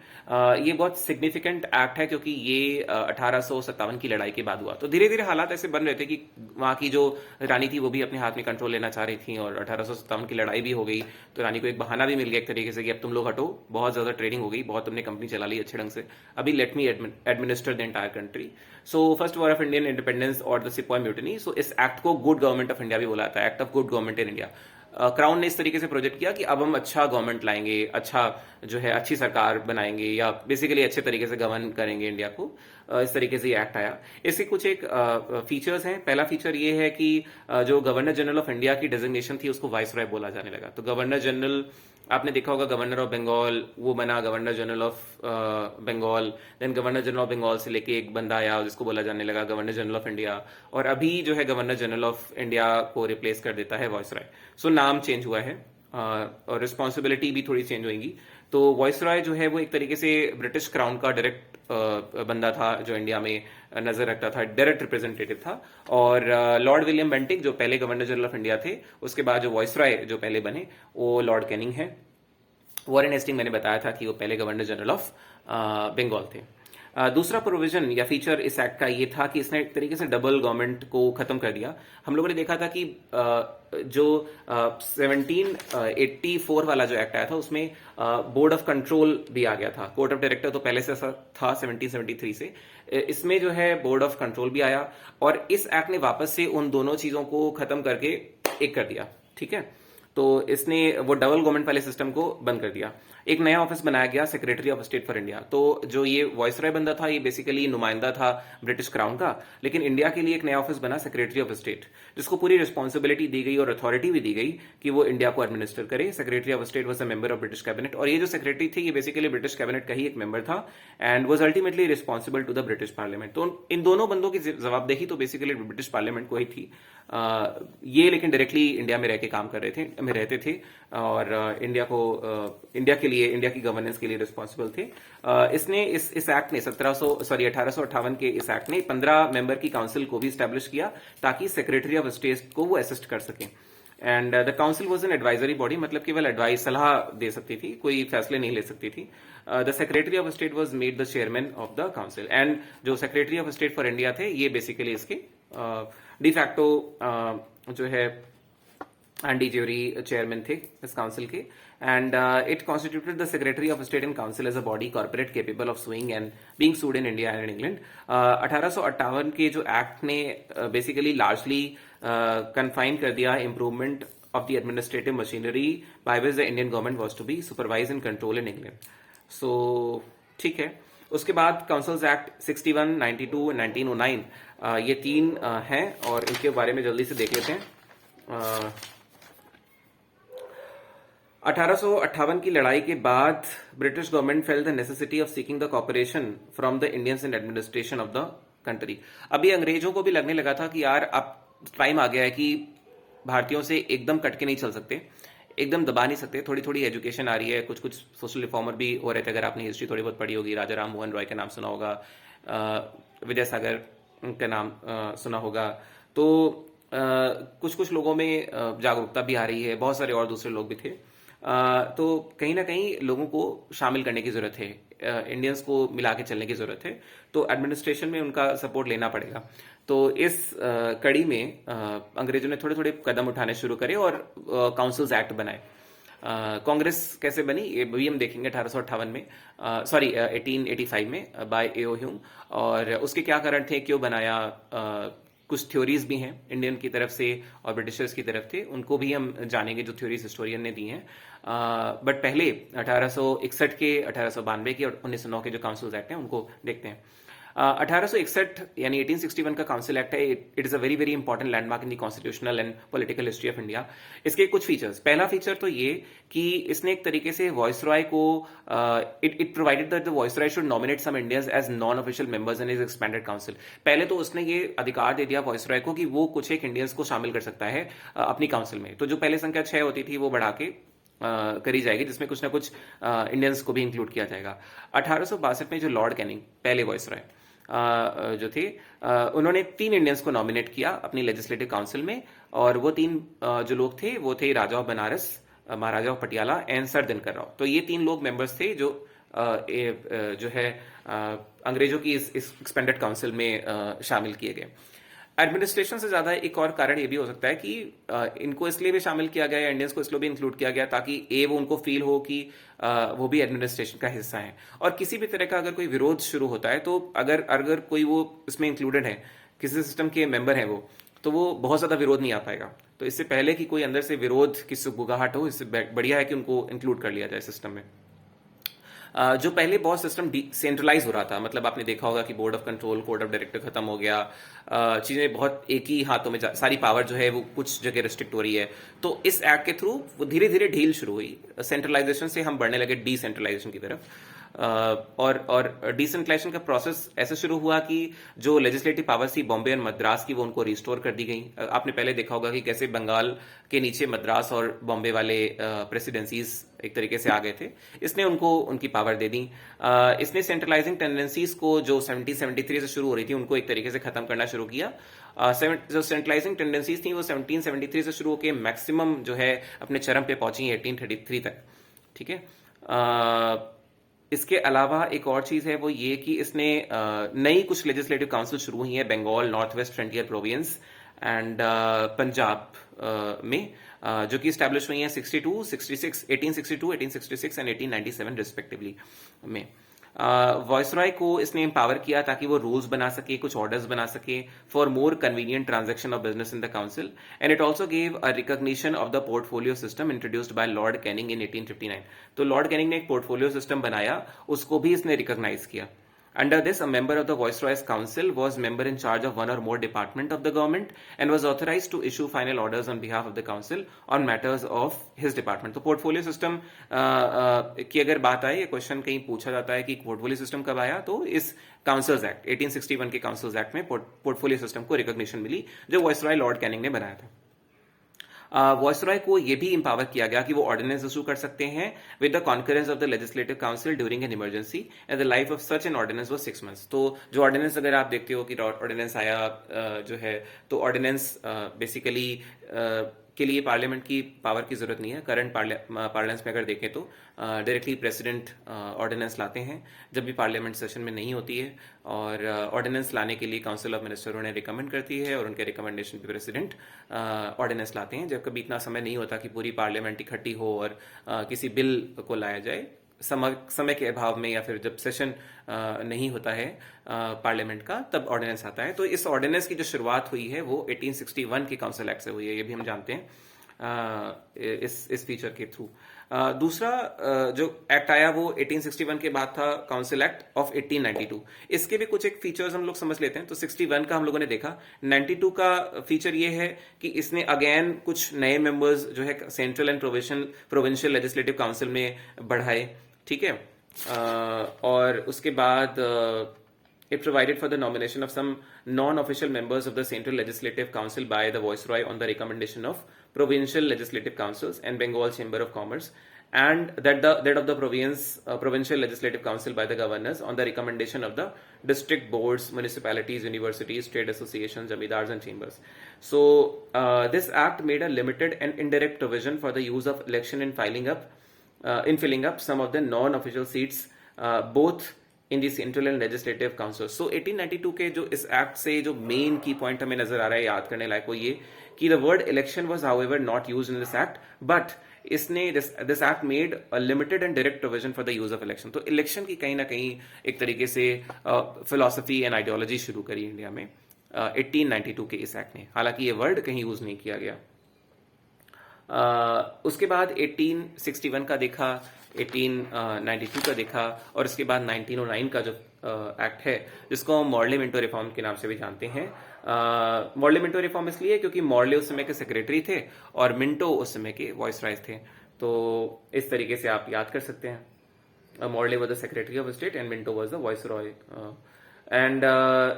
ये बहुत सिग्निफिकेंट एक्ट है क्योंकि ये 1857 की लड़ाई के बाद हुआ. तो धीरे धीरे हालात ऐसे बन रहे थे कि वहां की जो रानी थी वो भी अपने हाथ में कंट्रोल लेना चाह रही थी और 1857 की लड़ाई भी हो गई. तो रानी को एक बहाना भी मिल गया एक तरीके से कि अब तुम लोग हटो, बहुत ज्यादा ट्रेडिंग हो गई, बहुत तुमने कंपनी चला ली अच्छे ढंग से, अभी let me administer the entire country. So first war of Indian independence और द सिपॉय म्यूटिनी. सो इस एक्ट को गुड गवर्नमेंट ऑफ इंडिया भी बोला जाता है, act of good government in India. Crown ने इस तरीके से प्रोजेक्ट किया कि अब हम अच्छा गवर्नमेंट लाएंगे, अच्छा जो है अच्छी सरकार बनाएंगे या बेसिकली अच्छे तरीके से गवर्न करेंगे इंडिया को. इस तरीके से ये एक्ट आया. इसके कुछ एक फीचर्स हैं. पहला फीचर ये है कि जो गवर्नर जनरल ऑफ इंडिया की डेजिग्नेशन थी उसको वाइसरॉय बोला जाने लगा. तो गवर्नर जनरल आपने देखा होगा, गवर्नर ऑफ बंगाल वो बना governor general of Bengal. Then governor general of Bengal से लेके एक बंदा आया जिसको बोला जाने लगा गवर्नर जनरल ऑफ इंडिया. और अभी जो है गवर्नर जनरल ऑफ इंडिया को रिप्लेस कर देता है वाइसरॉय. सो नाम चेंज हुआ है और रिस्पॉन्सिबिलिटी भी थोड़ी चेंज होगी. तो वाइसरॉय जो है वो एक तरीके से ब्रिटिश क्राउन का डायरेक्ट बंदा था जो इंडिया में नजर रखता था, डायरेक्ट रिप्रेजेंटेटिव था. और लॉर्ड विलियम बेंटिक जो पहले गवर्नर जनरल ऑफ इंडिया थे, उसके बाद जो वाइसरॉय जो पहले बने वो लॉर्ड कैनिंग है. वॉरेन हेस्टिंग मैंने बताया था कि वो पहले गवर्नर जनरल ऑफ बंगाल थे. दूसरा प्रोविजन या फीचर इस एक्ट का ये था कि इसने एक तरीके से डबल गवर्नमेंट को खत्म कर दिया. हम लोगों ने देखा था कि जो 1784 वाला जो एक्ट आया था उसमें बोर्ड ऑफ कंट्रोल भी आ गया था. कोर्ट ऑफ डायरेक्टर तो पहले से था 1773 से. इसमें जो है बोर्ड ऑफ कंट्रोल भी आया और इस एक्ट ने वापस से उन दोनों चीजों को खत्म करके एक कर दिया. ठीक है. तो इसने वो डबल गवर्नमेंट वाले सिस्टम को बंद कर दिया। एक नया ऑफिस बनाया गया, secretary of state for India. तो जो ये वॉइसरॉय बंदा था, ये बेसिकली नुमाइंदा था ब्रिटिश क्राउन का, लेकिन इंडिया के लिए एक नया ऑफिस बना, सेक्रेटरी ऑफ स्टेट, जिसको पूरी रिस्पॉन्सिबिलिटी दी गई और अथॉरिटी भी दी गई कि वो इंडिया को एडमिनिस्टर करे। Secretary of state was a member of British cabinet, और ये जो सेक्रेटरी थी ये बेसिकली ब्रिटिश कैबिनेट का ही एक मेंबर था and was ultimately responsible to the British Parliament. तो इन दोनों बंदों की जवाबदेही तो बेसिकली ब्रिटिश पार्लियामेंट को ही थी। ये लेकिन डायरेक्टली इंडिया में रह के काम कर रहे थे, में रहते थे, और इंडिया के लिए, इंडिया की गवर्नेंस के लिए रिस्पॉन्सिबल थे। इसने इस एक्ट ने 1858 के इस एक्ट ने 15 मेंबर की काउंसिल को भी स्टैब्लिश किया ताकि सेक्रेटरी ऑफ स्टेट को वो असिस्ट कर सके। And the council was an advisory body, मतलब केवल एडवाइस, सलाह दे सकती थी, कोई फैसले नहीं ले सकती थी। The secretary of state was made the chairman of the council, and जो secretary of state for India थे ये बेसिकली इसके डिफैक्टो जो है एंडी ज्यूरी चेयरमैन थे इस काउंसिल के। And it constituted the secretary of state and council as a body corporate capable of suing and being sued in India and England. 1858 के जो एक्ट ने बेसिकली लार्जली कन्फाइन कर दिया improvement of the administrative machinery by which the Indian government was to be supervise and control in England. So ठीक है, उसके बाद काउंसिल्स एक्ट 61, 92, 1909 ये तीन हैं और इनके बारे में जल्दी से देख लेते हैं। 1858 की लड़ाई के बाद British government felt the necessity of seeking the cooperation from the Indians in administration of the country. अभी अंग्रेजों को भी लगने लगा था कि यार अब टाइम आ गया है कि भारतीयों से एकदम कट के नहीं चल सकते, एकदम दबा नहीं सकते। थोड़ी थोड़ी एजुकेशन आ रही है, कुछ कुछ सोशल रिफॉर्मर भी हो रहे थे। अगर आपने हिस्ट्री थोड़ी बहुत पढ़ी होगी, राजा राम मोहन रॉय का नाम सुना होगा, विजयसागर का नाम सुना होगा, तो कुछ कुछ लोगों में जागरूकता भी आ रही है, बहुत सारे और दूसरे लोग भी थे। तो कहीं ना कहीं लोगों को शामिल करने की जरूरत है, इंडियंस को मिला के चलने की जरूरत है, तो एडमिनिस्ट्रेशन में उनका सपोर्ट लेना पड़ेगा। तो इस कड़ी में अंग्रेजों ने थोड़े थोड़े कदम उठाने शुरू करे और काउंसिल्स एक्ट बनाए। कांग्रेस कैसे बनी ये भी हम देखेंगे 1858 में, 1885 में बाय एओ ह्यूम, और उसके क्या कारण थे, क्यों बनाया, कुछ थ्योरीज भी हैं इंडियन की तरफ से और ब्रिटिशर्स की तरफ से, उनको भी हम जानेंगे जो थ्योरीज हिस्टोरियन ने दी हैं। बट पहले 1861 के, 1892 के और 1909 के जो काउंसिल्स एक्ट हैं उनको देखते हैं। 1861 यानी 1861 का काउंसिल एक्ट है, it is a very very important landmark in the constitutional and political history of India. इसके कुछ फीचर्स, पहला फीचर तो ये कि इसने एक तरीके से वॉइसरॉय को, it provided that the viceroy should nominate some Indians as non official members in his expanded council. पहले तो उसने ये अधिकार दे दिया वॉइसरॉय को कि वो कुछ एक इंडियंस को शामिल कर सकता है अपनी काउंसिल में। तो जो पहले संख्या 6 होती थी वो बढ़ा के करी जाएगी, जिसमें कुछ ना कुछ इंडियंस को भी इंक्लूड किया जाएगा। 1862 में जो लॉर्ड कैनिंग पहले वॉइसरॉय जो थे, उन्होंने 3 इंडियंस को नॉमिनेट किया अपनी लेजिस्लेटिव काउंसिल में, और वो 3 जो लोग थे वो थे Raja of Banaras, Maharaja of Patiala and sir Dinkar Rao. तो ये 3 लोग मेंबर्स थे जो जो है अंग्रेजों की इस एक्सपेंडेड काउंसिल में शामिल किए गए। एडमिनिस्ट्रेशन से ज्यादा एक और कारण ये भी हो सकता है कि इनको इसलिए भी शामिल किया गया, इंडियंस को इसलिए भी इंक्लूड किया गया ताकि वो उनको फील हो कि वो भी एडमिनिस्ट्रेशन का हिस्सा है, और किसी भी तरह का अगर कोई विरोध शुरू होता है तो अगर अगर कोई वो इसमें इंक्लूडेड है, किसी सिस्टम के मेंबर है वो, तो वो बहुत ज्यादा विरोध नहीं आ पाएगा। तो इससे पहले कि कोई अंदर से विरोध की सुगबुगाहट हो, इससे बढ़िया है कि उनको इंक्लूड कर लिया जाए सिस्टम में। जो पहले बहुत सिस्टम सेंट्रलाइज हो रहा था, मतलब आपने देखा होगा कि board of control, code of director खत्म हो गया, चीजें बहुत एक ही हाथों में, सारी पावर जो है वो कुछ जगह रिस्ट्रिक्ट हो रही है। तो इस एक्ट के थ्रू वो धीरे धीरे ढील शुरू हुई, सेंट्रलाइजेशन से हम बढ़ने लगे डिसेंट्रलाइजेशन की तरफ। और डिसेंट्रलाइजेशन का प्रोसेस ऐसे शुरू हुआ कि जो लेजिस्लेटिव पावर्स थी बॉम्बे और मद्रास की, वो उनको रिस्टोर कर दी गई। आपने पहले देखा होगा कि कैसे बंगाल के नीचे मद्रास और बॉम्बे वाले प्रेसिडेंसीज एक तरीके से आ गए थे, इसने उनको उनकी पावर दे दी। इसने सेंट्रलाइजिंग टेंडेंसीज को जो 1773 से शुरू हो रही थी उनको एक तरीके से खत्म करना शुरू किया। जो सेंट्रलाइजिंग टेंडेंसीज थी वो 1773 से शुरू होकर मैक्सिमम जो है अपने चरम पे पहुंची 1833 तक, ठीक है। इसके अलावा एक और चीज है वो ये कि इसने नई कुछ लेजिस्लेटिव काउंसिल शुरू हुई है Bengal, North West Frontier Province and Punjab में, जो कि स्टैब्लिश हुई है 62, 66, 1862, 1866 एंड 1897 रिस्पेक्टिवली में। वॉइसरॉय को इसने एम्पावर किया ताकि वो रूल्स बना सके, कुछ ऑर्डर्स बना सके for more convenient transaction of business in the council. And it also gave a recognition of the portfolio system introduced by Lord Canning in 1859. तो लॉर्ड कैनिंग ने एक पोर्टफोलियो सिस्टम बनाया, उसको भी इसने रिकॉग्नाइज किया. Under this, a member of the Viceroy's Council was member in charge of one or more department of the government and was authorized to issue final orders on behalf of the council on matters of his department. तो पोर्टफोलियो सिस्टम की अगर बात आए, ये क्वेश्चन कहीं पूछा जाता है कि पोर्टफोलियो सिस्टम कब आया, तो इस काउंसिल्स एक्ट 1861 के काउंसिल्स एक्ट में पोर्टफोलियो सिस्टम को रिकॉग्निशन मिली जो वाइसरॉय लॉर्ड कैनिंग ने बनाया था. वाइसरॉय को यह भी इंपावर किया गया कि वो ऑर्डिनेंस इशू कर सकते हैं with the concurrence of the legislative council during an emergency and the life of such an ordinance was 6 months. तो जो ऑर्डिनेंस अगर आप देखते हो कि ऑर्डिनेंस आया जो है, तो ऑर्डिनेंस बेसिकली के लिए पार्लियामेंट की पावर की जरूरत नहीं है. करंट पार्लियामेंट्स में अगर देखें तो डायरेक्टली प्रेसिडेंट ऑर्डिनेंस लाते हैं जब भी पार्लियामेंट सेशन में नहीं होती है, और ऑर्डिनेंस लाने के लिए काउंसिल ऑफ मिनिस्टर उन्हें रिकमेंड करती है और उनके रिकमेंडेशन पे प्रेसिडेंट ऑर्डिनेंस लाते हैं. जब कभी इतना समय नहीं होता कि पूरी पार्लियामेंट इकट्ठी हो और किसी बिल को लाया जाए, समय के अभाव में या फिर जब सेशन नहीं होता है पार्लियामेंट का, तब ऑर्डिनेंस आता है. तो इस ऑर्डिनेंस की जो शुरुआत हुई है वो 1861 के काउंसिल एक्ट से हुई है, ये भी हम जानते हैं इस फीचर के थ्रू. दूसरा जो एक्ट आया वो 1861 के बाद था काउंसिल एक्ट ऑफ 1892. इसके भी कुछ एक फीचर्स हम लोग समझ लेते हैं. तो 61 का हम लोगों ने देखा. 92 का फीचर ये है कि इसने अगेन कुछ नए मेंबर्स जो है central and provincial legislative council में बढ़ाए, ठीक है. और उसके बाद it provided for the nomination of some non-official members of the Central Legislative Council by the Viceroy on the recommendation of Provincial Legislative Councils and Bengal Chamber of Commerce, and that of the Provincial Legislative Council by the governors on the recommendation of the district boards, municipalities, universities, trade associations, jamidars and chambers. So this act made a limited and indirect provision for the use of election in filling up some of the non-official seats, both in the central and legislative council. So 1892 के जो इस एक्ट से जो मेन की पॉइंट हमें नजर आ रहा है याद करने लायक, वो ये कि the word election was however not used in this act, but इसने this act made a limited and direct provision for the use of election. तो इलेक्शन की कहीं ना कहीं एक तरीके से फिलोसफी एंड आइडियोलॉजी शुरू करी इंडिया में 1892 के इस एक्ट ने. हालांकि ये वर्ड कहीं यूज नहीं किया गया. उसके बाद 1861 का देखा, 1892 का देखा, और इसके बाद 1909 का जो एक्ट है जिसको हम मॉर्ले मिंटो रिफॉर्म के नाम से भी जानते हैं. मॉर्ले मिंटो रिफॉर्म इसलिए क्योंकि मॉर्ले उस समय के सेक्रेटरी थे और मिंटो उस समय के वॉइसरॉयज थे. तो इस तरीके से आप याद कर सकते हैं. Morley was the secretary of state and Minto was the viceroy. And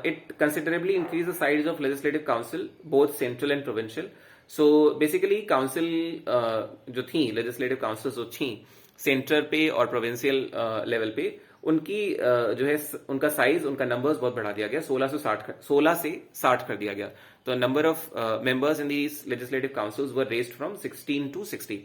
it considerably increase the size of legislative council both central and provincial. So basically council जो थी, लेजिस्लेटिव काउंसिल जो थी सेंटर पे और प्रोविंशियल लेवल पे, उनकी जो है उनका साइज, उनका नंबर्स बहुत बढ़ा दिया गया. 16 से 60 कर दिया गया. तो number of members in these legislative councils were raised from 16 to 60.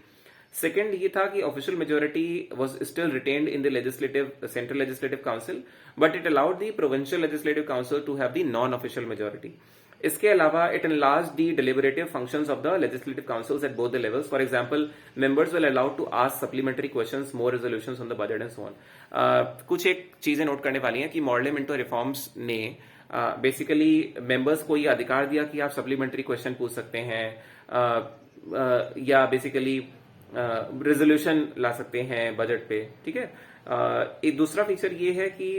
Second ये था कि official majority was still retained in the central legislative council, but it allowed the provincial legislative council to have the non official majority. इसके अलावा it enlarged the deliberative functions of the legislative councils at both the levels. For example, members were allowed to ask supplementary questions, more resolutions on the budget and so on. कुछ एक चीजें नोट करने वाली हैं कि मॉर्ले मिंटो रिफॉर्म्स ने बेसिकली मेंबर्स को ये अधिकार दिया कि आप सप्लीमेंट्री क्वेश्चन पूछ सकते हैं या बेसिकली रेजोल्यूशन ला सकते हैं बजट पे, ठीक है. एक दूसरा फीचर ये है कि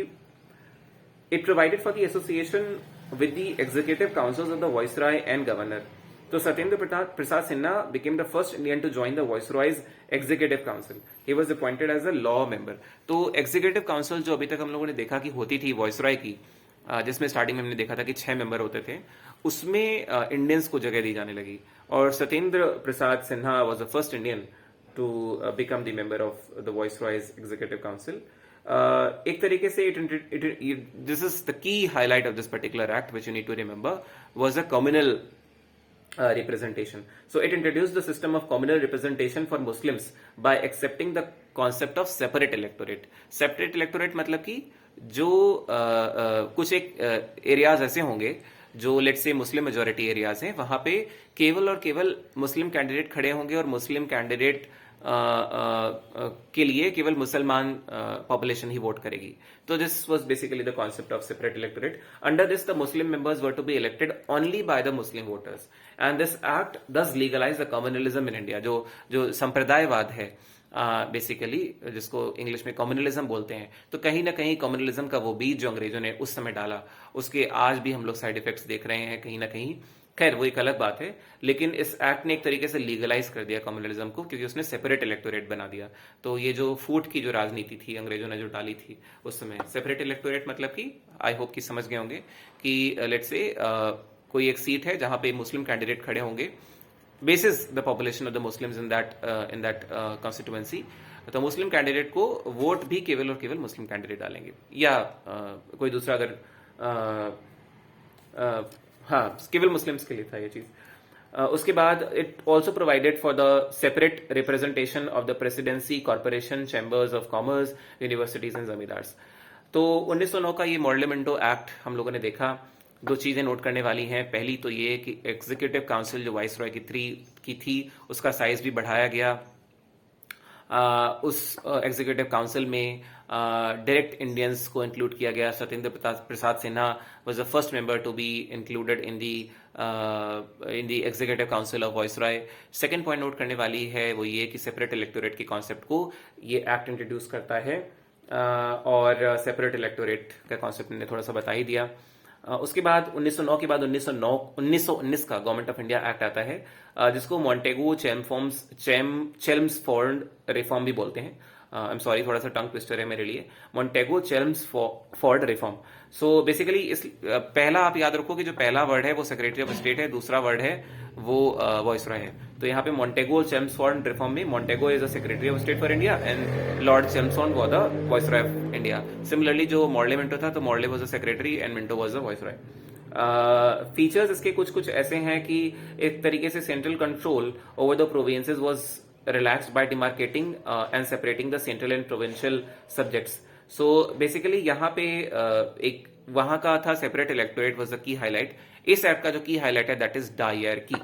it provided for the association with the executive councils of the Viceroy and Governor. So Satyendra Prasad Sinha became the first Indian to join the Viceroy's Executive Council. He was appointed as a law member. तो Executive Council जो अभी तक हम लोगों ने देखा कि होती थी Viceroy की, जिसमें स्टार्टिंग में हमने देखा था कि 6 मेंबर होते थे, उसमें इंडियंस को जगह दी जाने लगी. और Satyendra Prasad Sinha was the first Indian to become the member of the Viceroy's Executive Council. एक तरीके से this is the key highlight of this particular act which you need to remember was a communal representation. So it introduced the system of communal representation for Muslims by accepting the concept of separate electorate. Separate electorate मतलब कि जो कुछ एक एरियाज ऐसे होंगे जो let's say Muslim majority areas हैं, वहां पे केवल और केवल मुस्लिम कैंडिडेट खड़े होंगे और मुस्लिम कैंडिडेट के लिए केवल मुसलमान पॉपुलेशन ही वोट करेगी. तो this was basically the concept of separate electorate. Under this the Muslim members were to be elected only by the Muslim voters, and this act thus legalise the communalism in India. जो जो संप्रदायवाद है बेसिकली, जिसको इंग्लिश में कम्युनलिज्म बोलते हैं, तो कहीं ना कहीं कम्युनलिज्म का वो बीज जो अंग्रेजों ने उस समय डाला, उसके आज भी हम लोग साइड इफेक्ट्स देख रहे हैं कहीं ना कहीं. खैर वो एक अलग बात है, लेकिन इस एक्ट ने एक तरीके से लीगलाइज कर दिया कम्युनलिज्म को, क्योंकि उसने सेपरेट इलेक्टोरेट बना दिया. तो ये जो फूट की जो राजनीति थी अंग्रेजों ने जो डाली थी उस समय, सेपरेट इलेक्टोरेट मतलब कि आई होप कि समझ गए होंगे कि लेट्स से कोई एक सीट है जहां पे मुस्लिम कैंडिडेट खड़े होंगे, basis the population of the Muslims in that constituency. तो मुस्लिम कैंडिडेट को वोट भी केवल और केवल मुस्लिम कैंडिडेट डालेंगे, या कोई दूसरा अगर हाँ केवल मुस्लिम्स के लिए था ये चीज. उसके बाद it also provided for the separate representation of the presidency, corporation, chambers of commerce, universities and zamindars. तो 1909 का ये मॉडलेमेंटो एक्ट हम लोगों ने देखा. दो चीजें नोट करने वाली हैं. पहली तो ये कि एग्जीक्यूटिव काउंसिल जो वाइसरॉय की थी उसका साइज भी बढ़ाया गया. उस एग्जीक्यूटिव काउंसिल में डायरेक्ट इंडियंस को इंक्लूड किया गया. Satyendra Prasad Sinha was the first member to be included in the executive council of viceroy. Second point note करने वाली है वो ये कि सेपरेट इलेक्टोरेट के कॉन्सेप्ट को ये एक्ट इंट्रोड्यूस करता है, और सेपरेट इलेक्टोरेट का कॉन्सेप्ट मैंने थोड़ा सा बता ही दिया. उसके बाद 1909 के बाद 1919 का गवर्नमेंट ऑफ इंडिया एक्ट आता है, जिसको मॉन्टेगो चेल्म्सफोर्ड रिफॉर्म भी बोलते हैं. आई एम सॉरी, थोड़ा सा टंग ट्विस्टर है मेरे लिए. मॉन्टेगो चेल्म्सफोर्ड रिफॉर्म. सो बेसिकली इस पहला आप याद रखो कि जो पहला वर्ड है वो सेक्रेटरी ऑफ स्टेट है, दूसरा वर्ड है वो वॉइसरॉय है. तो यहाँ पे मॉन्टेगो चेल्म्सफोर्ड रिफॉर्म में Montagu is the secretary of state for India and Lord Chelmsford was the viceroy of India. Similarly जो मॉर्ले मिंटो था तो Morley was the secretary and Minto was the viceroy. Features इसके कुछ कुछ ऐसे हैं कि एक तरीके से central control over the provinces was relaxed by demarcating and separating the central and provincial subjects. So basically यहाँ पे एक वहां का था separate electorate was the key highlight. इस एक्ट का जो की हाईलाइट है that is diarchy.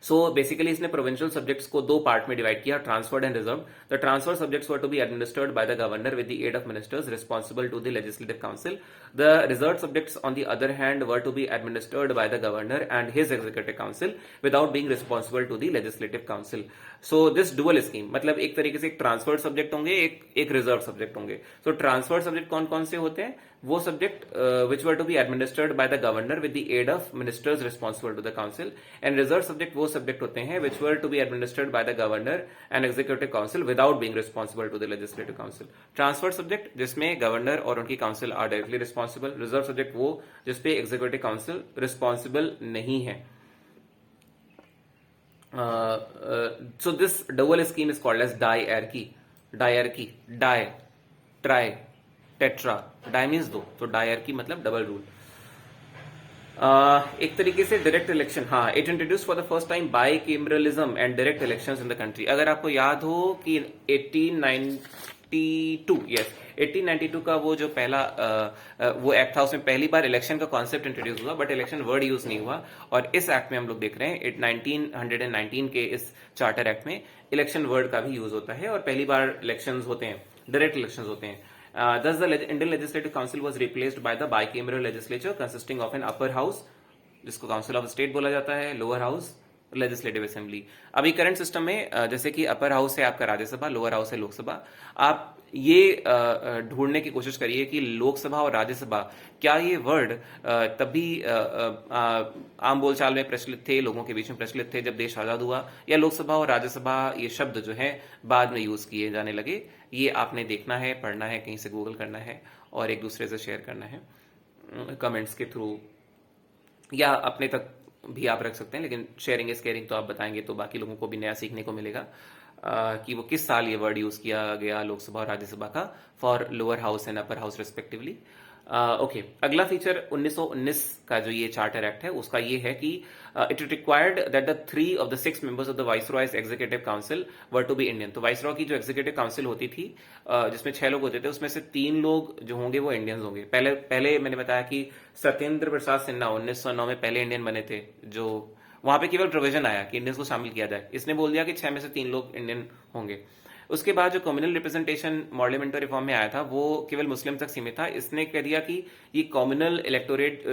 So basically इसने प्रोविंशियल सब्जेक्ट्स को दो पार्ट में डिवाइड किया, transferred and reserve. The transfer subjects were to be administered by the governor with the aid of ministers responsible to the legislative council. The reserve subjects on the other hand were to be administered by the governor and his executive council without being responsible to the legislative council. So this dual scheme मतलब एक तरीके से एक ट्रांसफर्ड सब्जेक्ट होंगे, एक रिजर्व सब्जेक्ट होंगे. सो ट्रांसफर्ड सब्जेक्ट कौन कौन से होते हैं? वो subject which were to be administered by the governor with the aid of ministers responsible to the council. And reserve subject वो सब्जेक्ट होते हैं which were to be administered by the governor and executive council without being responsible to the legislative council. Transfer subject जिसमें गवर्नर और उनकी council are directly responsible. Reserve subject वो जिसपे एग्जीक्यूटिव काउंसिल रिस्पॉन्सिबल नहीं है. So this double scheme is called as diarchy. Diarchy, di, tri, tetra. Di means दो, तो diarchy मतलब डबल रूल. एक तरीके से डायरेक्ट इलेक्शन. हाँ, it introduce for the first time by cameralism and direct elections in the country. अगर आपको याद हो कि 1892 का वो जो पहला वो एक्ट था उसमें पहली बार इलेक्शन का कॉन्सेप्ट इंट्रोड्यूस हुआ, बट इलेक्शन वर्ड यूज नहीं हुआ. और इस एक्ट में हम लोग देख रहे हैं 1919 के इस चार्टर एक्ट में इलेक्शन वर्ड का भी यूज होता है और पहली बार इलेक्शंस होते हैं, डायरेक्ट इलेक्शंस होते हैं. Thus, the Indian Legislative Council was replaced by the bicameral legislature consisting of an upper house, जिसको काउंसिल ऑफ स्टेट बोला जाता है, लोअर हाउस, लेजिस्लेटिव असेंबली. अभी करंट सिस्टम में जैसे कि अपर हाउस है आपका राज्यसभा, लोअर हाउस है लोकसभा. आप ये ढूंढने की कोशिश करिए कि लोकसभा और राज्यसभा क्या ये वर्ड तभी आम बोलचाल में प्रचलित थे, लोगों के बीच में प्रचलित थे जब देश आजाद हुआ, या लोकसभा और राज्यसभा ये शब्द जो है बाद में यूज किए जाने लगे. ये आपने देखना है, पढ़ना है, कहीं से गूगल करना है और एक दूसरे से शेयर करना है कमेंट्स के थ्रू, या अपने तक भी आप रख सकते हैं. लेकिन शेयरिंग इज केयरिंग, तो आप बताएंगे तो बाकी लोगों को भी नया सीखने को मिलेगा कि वो किस साल ये वर्ड यूज किया गया लोकसभा और राज्यसभा का for lower house and upper house respectively. Okay, अगला फीचर 1919 का जो ये चार्टर एक्ट है उसका ये है कि it required that the 3 of the 6 members of the Viceroy's executive council were to be Indian. तो वाइसरॉय की जो एग्जीक्यूटिव काउंसिल होती थी जिसमें 6 लोग होते थे, उसमें से 3 लोग जो होंगे वो इंडियंस होंगे. पहले मैंने बताया कि सत्येंद्र प्रसाद सिन्हा 1909 में पहले इंडियन बने थे जो वहां पे केवल प्रोविजन आया कि इंडियंस को शामिल किया जाए, इसने बोल दिया कि 6 में से 3 लोग इंडियन होंगे। उसके बाद जो कम्युनल रिप्रेजेंटेशन मॉडलिमेंटो रिफॉर्म में आया था वो केवल मुस्लिम तक सीमित था। इसने कह दिया कि ये कम्युनल इलेक्टोरेट